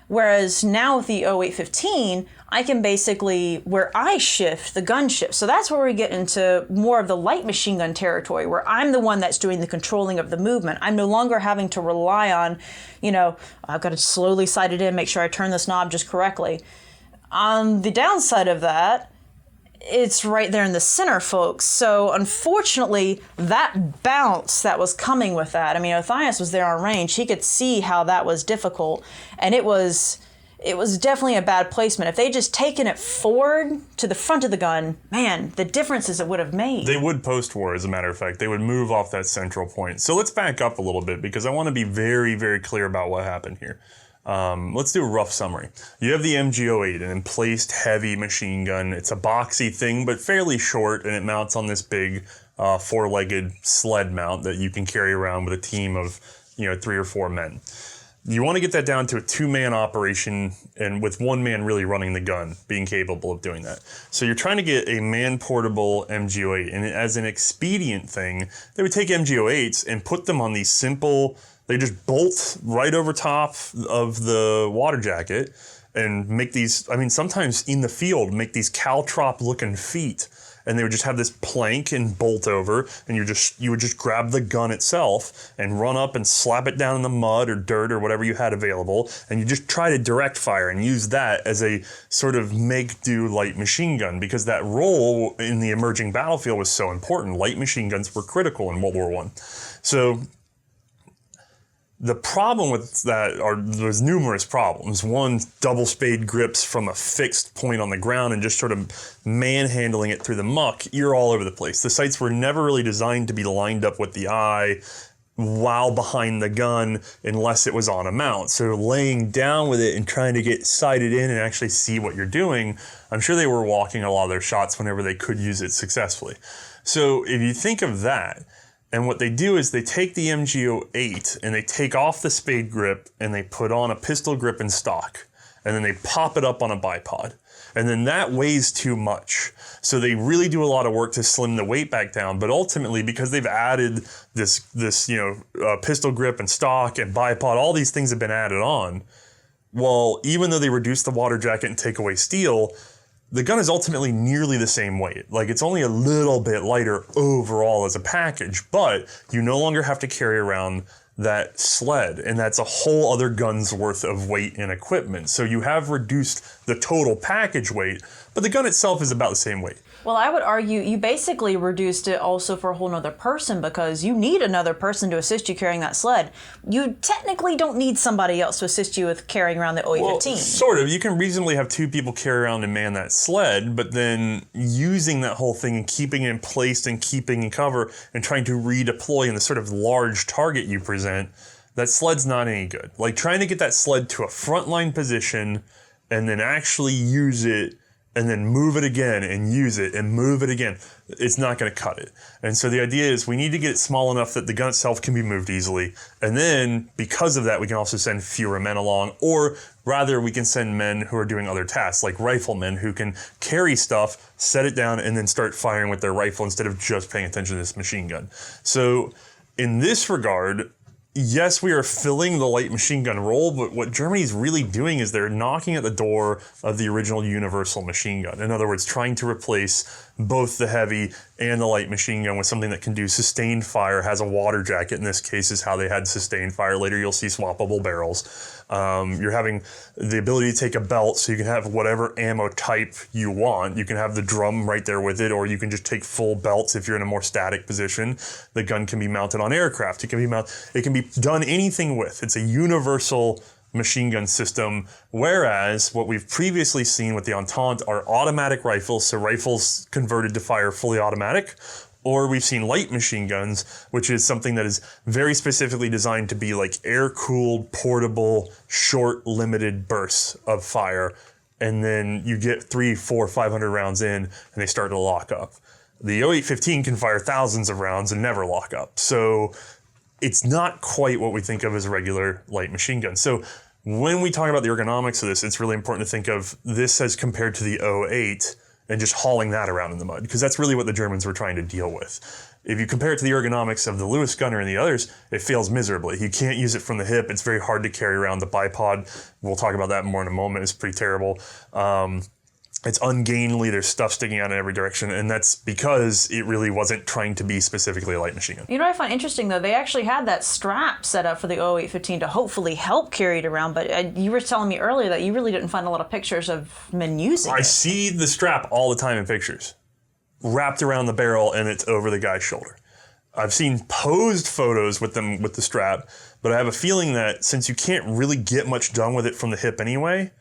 Whereas now with the 0815, I can basically, where I shift, the gun shifts. So that's where we get into more of the light machine gun territory, where I'm the one that's doing the controlling of the movement. I'm no longer having to rely on, you know, I've got to slowly sight it in, make sure I turn this knob just correctly. On the downside of that, it's right there in the center, folks. So unfortunately, that bounce that was coming with that, I mean, Othais was there on range. He could see how that was difficult, and it was definitely a bad placement. If they just taken it forward to the front of the gun, man, the differences it would have made. They would post-war, as a matter of fact. They would move off that central point. So let's back up a little bit, because I want to be very, very clear about what happened here. Let's do a rough summary. You have the MG08, an emplaced heavy machine gun. It's a boxy thing, but fairly short, and it mounts on this big four-legged sled mount that you can carry around with a team of, 3 or 4 men. You want to get that down to a 2-man operation, and with 1 man really running the gun, being capable of doing that. So you're trying to get a man-portable MG08, and as an expedient thing, they would take MG08s and put them on these simple, they just bolt right over top of the water jacket and make these, sometimes in the field, make these caltrop-looking feet. And they would just have this plank and bolt over, and you would just grab the gun itself and run up and slap it down in the mud or dirt or whatever you had available, and you just try to direct fire and use that as a sort of make-do light machine gun, because that role in the emerging battlefield was so important. Light machine guns were critical in World War I. So the problem with that there's numerous problems. One, double spade grips from a fixed point on the ground and just sort of manhandling it through the muck. You're all over the place. The sights were never really designed to be lined up with the eye while behind the gun unless it was on a mount. So laying down with it and trying to get sighted in and actually see what you're doing, I'm sure they were walking a lot of their shots whenever they could use it successfully. So if you think of that, and what they do is they take the MG08 and they take off the spade grip and they put on a pistol grip and stock. And then they pop it up on a bipod. And then that weighs too much. So they really do a lot of work to slim the weight back down. But ultimately, because they've added this pistol grip and stock and bipod, all these things have been added on. Well, even though they reduce the water jacket and take away steel, the gun is ultimately nearly the same weight. Like, it's only a little bit lighter overall as a package, but you no longer have to carry around that sled, and that's a whole other gun's worth of weight and equipment. So you have reduced the total package weight, but the gun itself is about the same weight. Well, I would argue you basically reduced it also for a whole nother person, because you need another person to assist you carrying that sled. You technically don't need somebody else to assist you with carrying around the 0815. Well, sort of. You can reasonably have 2 people carry around and man that sled, but then using that whole thing and keeping it in place and keeping in cover and trying to redeploy in the sort of large target you present, that sled's not any good. Like, trying to get that sled to a frontline position and then actually use it and then move it again and use it and move it again, it's not going to cut it. And so the idea is we need to get it small enough that the gun itself can be moved easily. And then because of that, we can also send fewer men along, or rather we can send men who are doing other tasks, like riflemen who can carry stuff, set it down, and then start firing with their rifle instead of just paying attention to this machine gun. So in this regard, yes, we are filling the light machine gun role, but what Germany's really doing is they're knocking at the door of the original universal machine gun. In other words, trying to replace both the heavy and the light machine gun with something that can do sustained fire, has a water jacket. In this case is how they had sustained fire. Later you'll see swappable barrels. You're having the ability to take a belt so you can have whatever ammo type you want. You can have the drum right there with it, or you can just take full belts if you're in a more static position. The gun can be mounted on aircraft. It can be done anything with. It's a universal machine gun system, whereas what we've previously seen with the Entente are automatic rifles, so rifles converted to fire fully automatic, or we've seen light machine guns, which is something that is very specifically designed to be like air-cooled, portable, short, limited bursts of fire, and then you get 300, 400, 500 rounds in, and they start to lock up. The 0815 can fire thousands of rounds and never lock up, so it's not quite what we think of as a regular light machine gun. So when we talk about the ergonomics of this, it's really important to think of this as compared to the 08 and just hauling that around in the mud, because that's really what the Germans were trying to deal with. If you compare it to the ergonomics of the Lewis gunner and the others, it fails miserably. You can't use it from the hip. It's very hard to carry around. The bipod, we'll talk about that more in a moment, is pretty terrible. It's ungainly. There's stuff sticking out in every direction, and that's because it really wasn't trying to be specifically a light machine gun. You know what I find interesting, though? They actually had that strap set up for the 0815 to hopefully help carry it around, but you were telling me earlier that you really didn't find a lot of pictures of men using it. I see the strap all the time in pictures, wrapped around the barrel, and it's over the guy's shoulder. I've seen posed photos with them with the strap, but I have a feeling that since you can't really get much done with it from the hip anyway,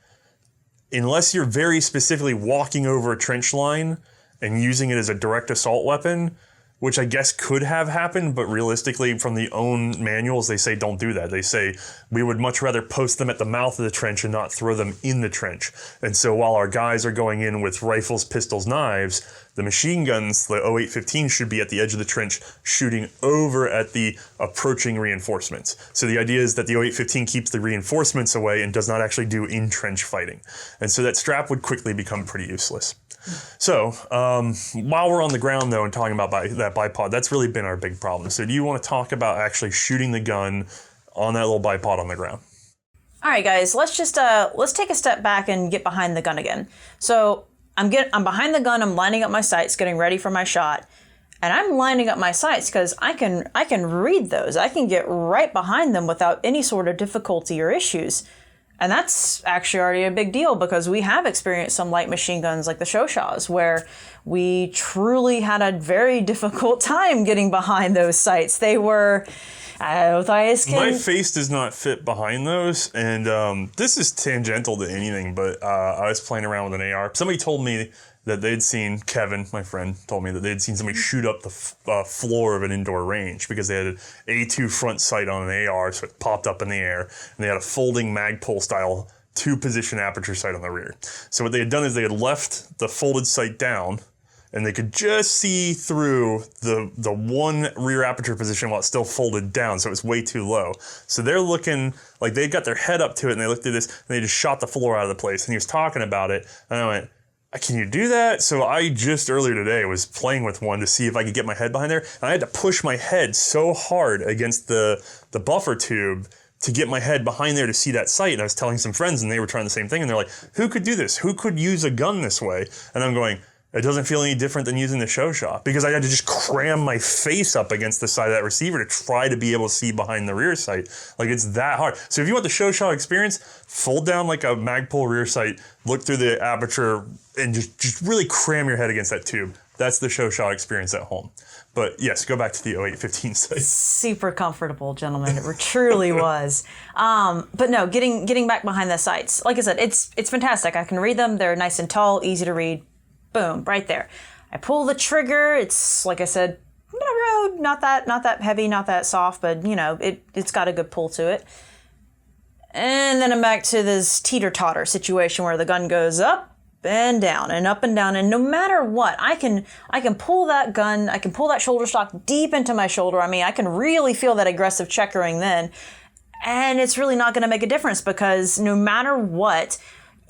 unless you're very specifically walking over a trench line and using it as a direct assault weapon, which I guess could have happened, but realistically from the own manuals, they say don't do that. They say we would much rather post them at the mouth of the trench and not throw them in the trench. And so while our guys are going in with rifles, pistols, knives, the machine guns, the 0815 should be at the edge of the trench shooting over at the approaching reinforcements. So the idea is that the 0815 keeps the reinforcements away and does not actually do in-trench fighting. And so that strap would quickly become pretty useless. So while we're on the ground, though, and talking about that bipod, that's really been our big problem. So do you want to talk about actually shooting the gun on that little bipod on the ground? All right, guys, let's take a step back and get behind the gun again. So I'm behind the gun, I'm lining up my sights, getting ready for my shot. And I'm lining up my sights because I can read those. I can get right behind them without any sort of difficulty or issues. And that's actually already a big deal because we have experienced some light machine guns like the Chauchats where we truly had a very difficult time getting behind those sights. They were... My face does not fit behind those, and this is tangential to anything, but I was playing around with an AR. Somebody told me that they'd seen, Kevin, my friend, told me that they'd seen somebody shoot up the floor of an indoor range because they had an A2 front sight on an AR, so it popped up in the air, and they had a folding Magpul style 2-position aperture sight on the rear. So what they had done is they had left the folded sight down, and they could just see through the one rear aperture position while it's still folded down, so it was way too low. So they're looking like they got their head up to it, and they looked at this, and they just shot the floor out of the place. And he was talking about it, and I went, can you do that? So I just earlier today was playing with one to see if I could get my head behind there, and I had to push my head so hard against the buffer tube to get my head behind there to see that sight. And I was telling some friends, and they were trying the same thing, and they're like, who could do this? Who could use a gun this way? And I'm going, it doesn't feel any different than using the Chauchat because I had to just cram my face up against the side of that receiver to try to be able to see behind the rear sight. Like, it's that hard. So if you want the Chauchat experience, fold down like a Magpul rear sight, look through the aperture, and just really cram your head against that tube. That's the Chauchat experience at home. But yes, go back to the 0815 sight. Super comfortable, gentlemen. It truly was. But no, getting back behind the sights. Like I said, it's fantastic. I can read them. They're nice and tall, easy to read. Boom, right there. I pull the trigger. It's, like I said, not that heavy, not that soft, but, it's got a good pull to it. And then I'm back to this teeter-totter situation where the gun goes up and down and up and down. And no matter what, I can pull that gun, I can pull that shoulder stock deep into my shoulder. I mean, I can really feel that aggressive checkering then. And it's really not going to make a difference because no matter what,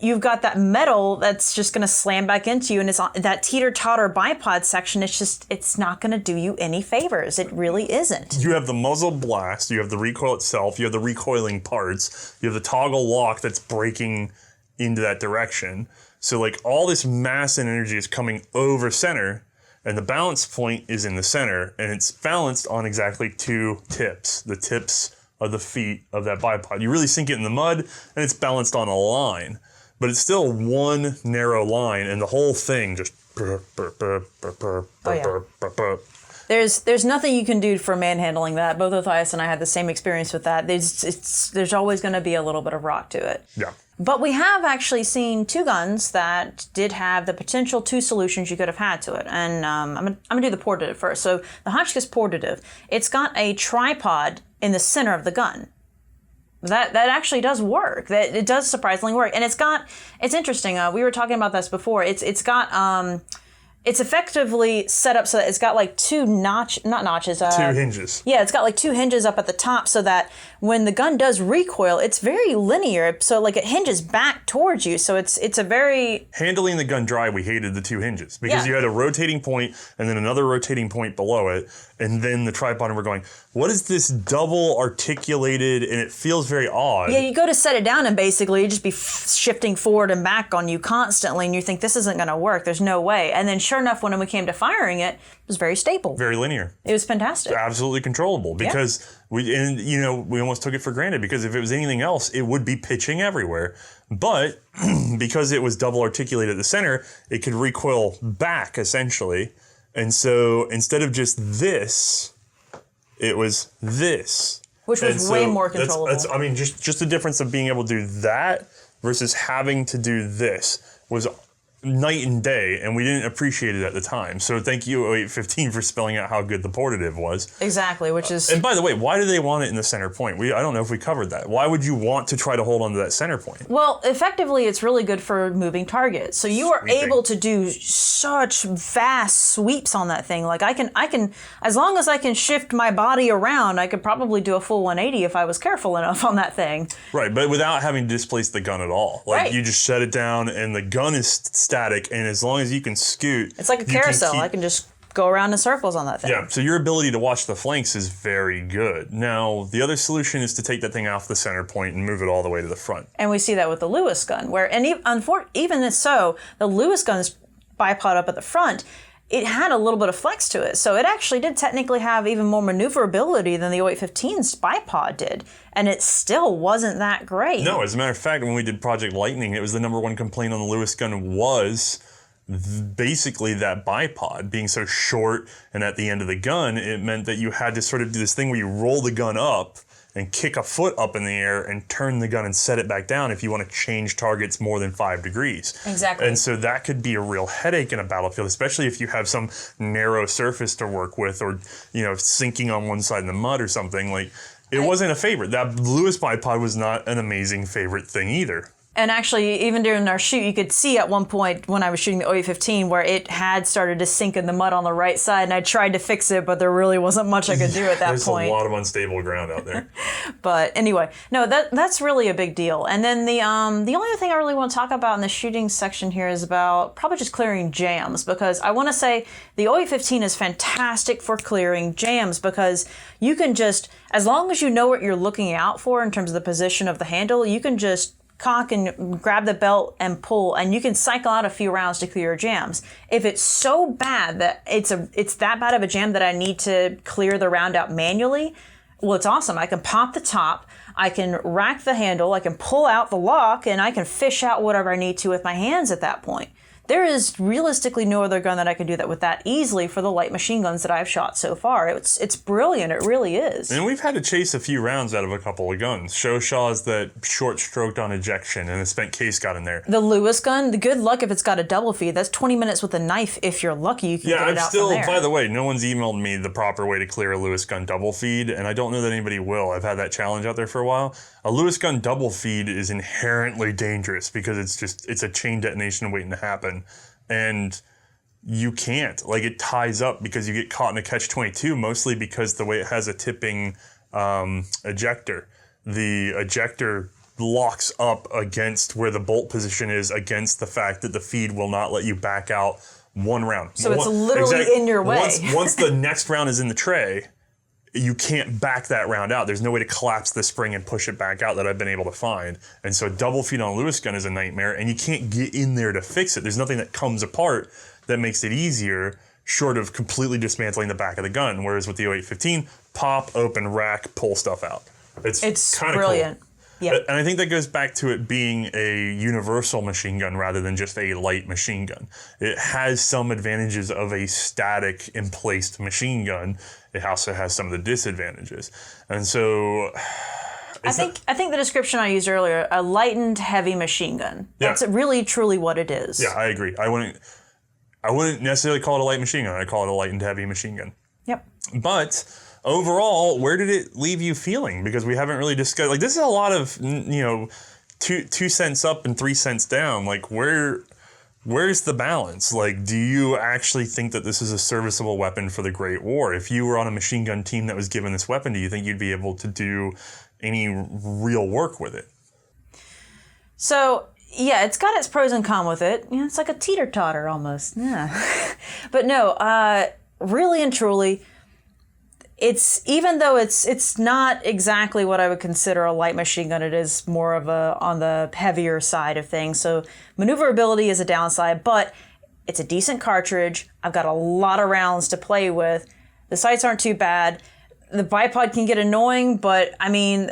you've got that metal that's just going to slam back into you, and it's on that teeter-totter bipod section. It's not going to do you any favors. It really isn't. You have the muzzle blast, you have the recoil itself, you have the recoiling parts, you have the toggle lock that's breaking into that direction. So like all this mass and energy is coming over center, and the balance point is in the center, and it's balanced on exactly 2 tips, the tips of the feet of that bipod. You really sink it in the mud, and it's balanced on a line. But it's still one narrow line, and the whole thing just... There's nothing you can do for manhandling that. Both Othais and I had the same experience with that. There's always going to be a little bit of rock to it. Yeah. But we have actually seen 2 guns that did have the potential 2 solutions you could have had to it. And I'm gonna do the portative first. So the Hotchkiss portative, it's got a tripod in the center of the gun. That actually does work. That it does surprisingly work, and it's interesting. We were talking about this before. It's effectively set up so that it's got like 2 hinges. Yeah, it's got like 2 hinges up at the top, so that when the gun does recoil, it's very linear. So like it hinges back towards you. So it's a very... Handling the gun dry, we hated the 2 hinges because you had a rotating point and then another rotating point below it, and then the tripod, and we're going, what is this double articulated, and it feels very odd. Yeah, you go to set it down, and basically you just be shifting forward and back on you constantly, and you think this isn't going to work. There's no way. And then sure enough, when we came to firing it, it was very stable. Very linear. It was fantastic. Absolutely controllable because we almost took it for granted, because if it was anything else, it would be pitching everywhere. But because it was double articulated at the center, it could recoil back essentially. And so instead of just this, it was this. Which was way more controllable. Just the difference of being able to do that versus having to do this was night and day, and we didn't appreciate it at the time. So thank you, 0815, for spelling out how good the portative was. Exactly, which is... and by the way, why do they want it in the center point? I don't know if we covered that. Why would you want to try to hold on to that center point? Well, effectively, it's really good for moving targets. So you are able to do such vast sweeps on that thing. Like I can, as long as I can shift my body around, I could probably do a full 180 if I was careful enough on that thing. Right, but without having to displace the gun at all. Like you just shut it down, and the gun is static, and as long as you can scoot, it's like a carousel. I can just go around in circles on that thing. Yeah, so your ability to watch the flanks is very good. Now, the other solution is to take that thing off the center point and move it all the way to the front. And we see that with the Lewis gun, even so, the Lewis gun's bipod up at the front, it had a little bit of flex to it. So it actually did technically have even more maneuverability than the 0815's bipod did. And it still wasn't that great. No, as a matter of fact, when we did Project Lightning, it was the #1 complaint on the Lewis gun was basically that bipod being so short, and at the end of the gun, it meant that you had to sort of do this thing where you roll the gun up and kick a foot up in the air and turn the gun and set it back down if you want to change targets more than 5 degrees. Exactly. And so that could be a real headache in a battlefield, especially if you have some narrow surface to work with, or, sinking on one side in the mud or something. Like, it wasn't a favorite. That Lewis bipod was not an amazing favorite thing either. And actually, even during our shoot, you could see at one point when I was shooting the 0815 where it had started to sink in the mud on the right side, and I tried to fix it, but there really wasn't much I could do at that point. There's a lot of unstable ground out there. But anyway, no, that's really a big deal. And then the only other thing I really want to talk about in the shooting section here is about probably just clearing jams, because I want to say the 0815 is fantastic for clearing jams, because you can just, as long as you know what you're looking out for in terms of the position of the handle, you can just cock and grab the belt and pull, and you can cycle out a few rounds to clear your jams. If it's so bad that it's that bad of a jam that I need to clear the round out manually, well, it's awesome. I can pop the top, I can rack the handle, I can pull out the lock, and I can fish out whatever I need to with my hands at that point. There is realistically no other gun that I can do that with that easily for the light machine guns that I've shot so far. It's brilliant. It really is. And we've had to chase a few rounds out of a couple of guns. Chauchat's that short stroked on ejection, and a spent case got in there. The Lewis gun, the good luck if it's got a double feed. That's 20 minutes with a knife. If you're lucky, you can get it out from there. By the way, no one's emailed me the proper way to clear a Lewis gun double feed, and I don't know that anybody will. I've had that challenge out there for a while. A Lewis gun double feed is inherently dangerous because it's a chain detonation waiting to happen. And you can't. Like, it ties up because you get caught in a catch-22, mostly because the way it has a tipping ejector. The ejector locks up against where the bolt position is, against the fact that the feed will not let you back out one round. So it's literally in your way. Once the next round is in the tray, you can't back that round out. There's no way to collapse the spring and push it back out that I've been able to find. And so a double feed on a Lewis gun is a nightmare, and you can't get in there to fix it. There's nothing that comes apart that makes it easier, short of completely dismantling the back of the gun. Whereas with the 0815, pop, open, rack, pull stuff out. It's kind of brilliant. Cool. Yep. And I think that goes back to it being a universal machine gun rather than just a light machine gun. It has some advantages of a static, emplaced machine gun. It also has some of the disadvantages. And so I think the description I used earlier, a lightened heavy machine gun. That's really truly what it is. Yeah, I agree. I wouldn't necessarily call it a light machine gun. I'd call it a lightened heavy machine gun. Yep. But overall, where did it leave you feeling? Because we haven't really discussed, like, this is a lot of, 2 cents up and 3 cents down. Like, where's the balance? Like, do you actually think that this is a serviceable weapon for the Great War? If you were on a machine gun team that was given this weapon, do you think you'd be able to do any real work with it? So, yeah, it's got its pros and cons with it. It's like a teeter-totter almost. Yeah. But no, really and truly, even though it's not exactly what I would consider a light machine gun, it is more of on the heavier side of things. So maneuverability is a downside, but it's a decent cartridge. I've got a lot of rounds to play with. The sights aren't too bad. The bipod can get annoying, but I mean,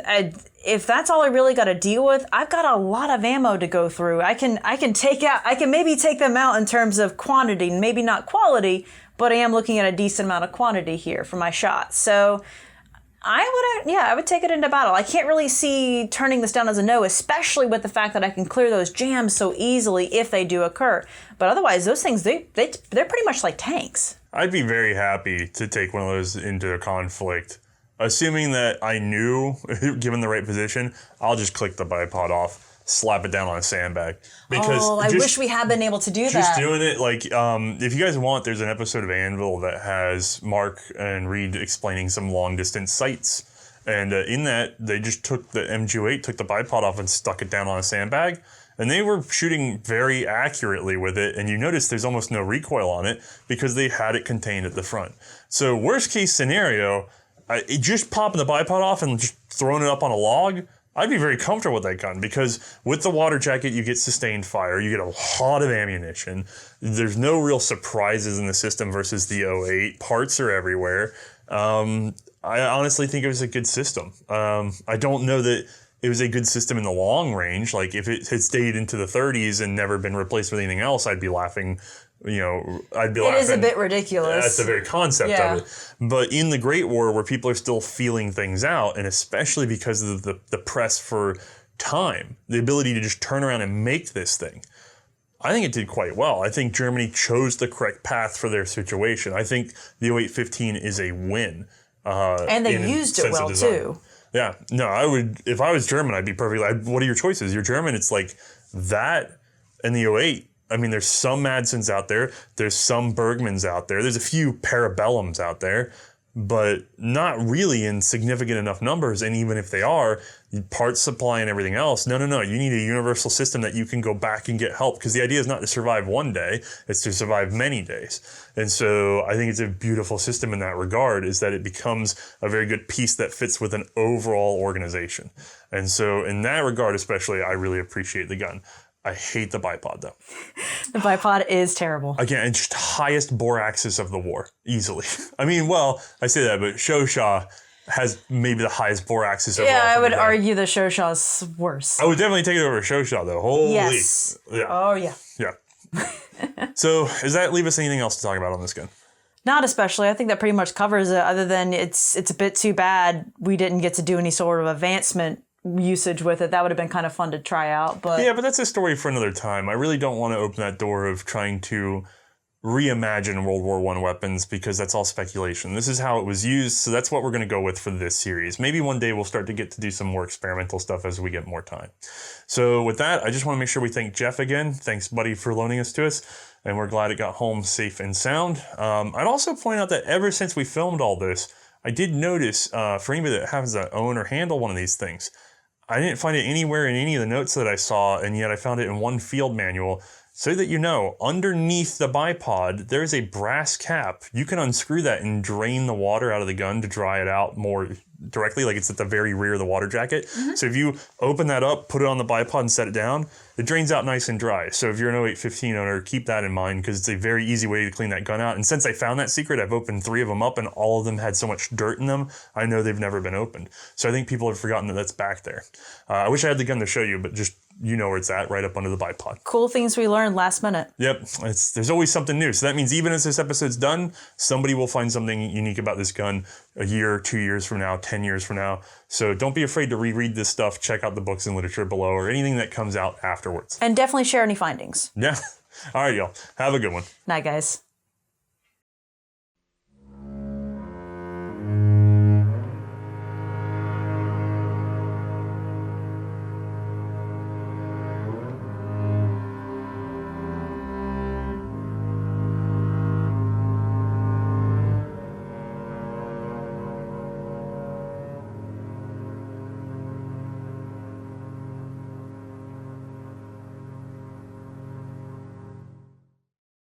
if that's all I really got to deal with, I've got a lot of ammo to go through. I can maybe take them out in terms of quantity, maybe not quality, but I am looking at a decent amount of quantity here for my shots. So I would take it into battle. I can't really see turning this down as a no, especially with the fact that I can clear those jams so easily if they do occur. But otherwise, those things, they're pretty much like tanks. I'd be very happy to take one of those into a conflict. Assuming that I knew, given the right position, I'll just click the bipod off, slap it down on a sandbag. Because I wish we had been able to do that. Just doing it, like, if you guys want, there's an episode of Anvil that has Mark and Reed explaining some long-distance sights. And in that, they just took the MG08, took the bipod off and stuck it down on a sandbag. And they were shooting very accurately with it, and you notice there's almost no recoil on it because they had it contained at the front. So worst case scenario, just popping the bipod off and just throwing it up on a log, I'd be very comfortable with that gun because with the water jacket, you get sustained fire, you get a lot of ammunition. There's no real surprises in the system versus the 08. Parts are everywhere. I honestly think it was a good system. I don't know that it was a good system in the long range. Like, if it had stayed into the 30s and never been replaced with anything else, I'd be laughing. It is a bit ridiculous. That's the very concept of it. But in the Great War, where people are still feeling things out, and especially because of the press for time, the ability to just turn around and make this thing, I think it did quite well. I think Germany chose the correct path for their situation. I think the 0815 is a win. And they used it well, too. Yeah. No, I would, if I was German, I'd be perfectly, what are your choices? You're German, it's like that and the 08. I mean, there's some Madsens out there. There's some Bergmans out there. There's a few Parabellums out there, but not really in significant enough numbers. And even if they are, parts supply and everything else, no. You need a universal system that you can go back and get help, because the idea is not to survive one day, it's to survive many days. And so I think it's a beautiful system in that regard, is that it becomes a very good piece that fits with an overall organization. And so in that regard, especially, I really appreciate the gun. I hate the bipod, though. The bipod is terrible. Again, it's just highest bore axis of the war, easily. I mean, well, I say that, but Chauchat has maybe the highest bore axis overall. Yeah, I would argue the Chauchat's worse. I would definitely take it over Chauchat, though. Holy. Yes. Yeah. Oh, yeah. Yeah. So, does that leave us anything else to talk about on this gun? Not especially. I think that pretty much covers it, other than it's a bit too bad we didn't get to do any sort of advancement usage with it. That would have been kind of fun to try out, but yeah, but that's a story for another time. I really don't want to open that door of trying to reimagine World War I weapons, because that's all speculation. This is how it was used, so that's what we're going to go with for this series. Maybe one day we'll start to get to do some more experimental stuff as we get more time. So with that, I just want to make sure we thank Jeff again. Thanks, buddy, for loaning us to us, and we're glad it got home safe and sound. I'd also point out that ever since we filmed all this, I did notice, for anybody that happens to own or handle one of these things, I didn't find it anywhere in any of the notes that I saw, and yet I found it in one field manual. So that you know, underneath the bipod, there's a brass cap. You can unscrew that and drain the water out of the gun to dry it out more directly, like it's at the very rear of the water jacket. So if you open that up, put it on the bipod and set it down, it drains out nice and dry. So if you're an 0815 owner, keep that in mind because it's a very easy way to clean that gun out. And since I found that secret, I've opened 3 of them up and all of them had so much dirt in them, I know they've never been opened. So I think people have forgotten that that's back there. I wish I had the gun to show you, but just you know where it's at, right up under the bipod. Cool things we learned last minute. Yep, there's always something new. So that means even as this episode's done, somebody will find something unique about this gun a year, 2 years from now, 10 years from now. So don't be afraid to reread this stuff. Check out the books and literature below or anything that comes out afterwards. And definitely share any findings. Yeah. All right, y'all. Have a good one. Night, guys.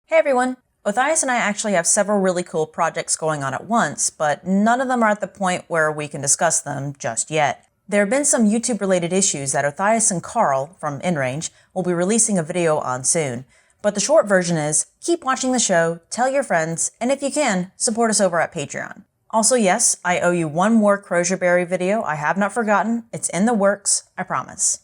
Hey everyone! Othais and I actually have several really cool projects going on at once, but none of them are at the point where we can discuss them just yet. There have been some YouTube-related issues that Othais and Carl from InRange will be releasing a video on soon. But the short version is, keep watching the show, tell your friends, and if you can, support us over at Patreon. Also, yes, I owe you one more Crozierberry video I have not forgotten. It's in the works, I promise.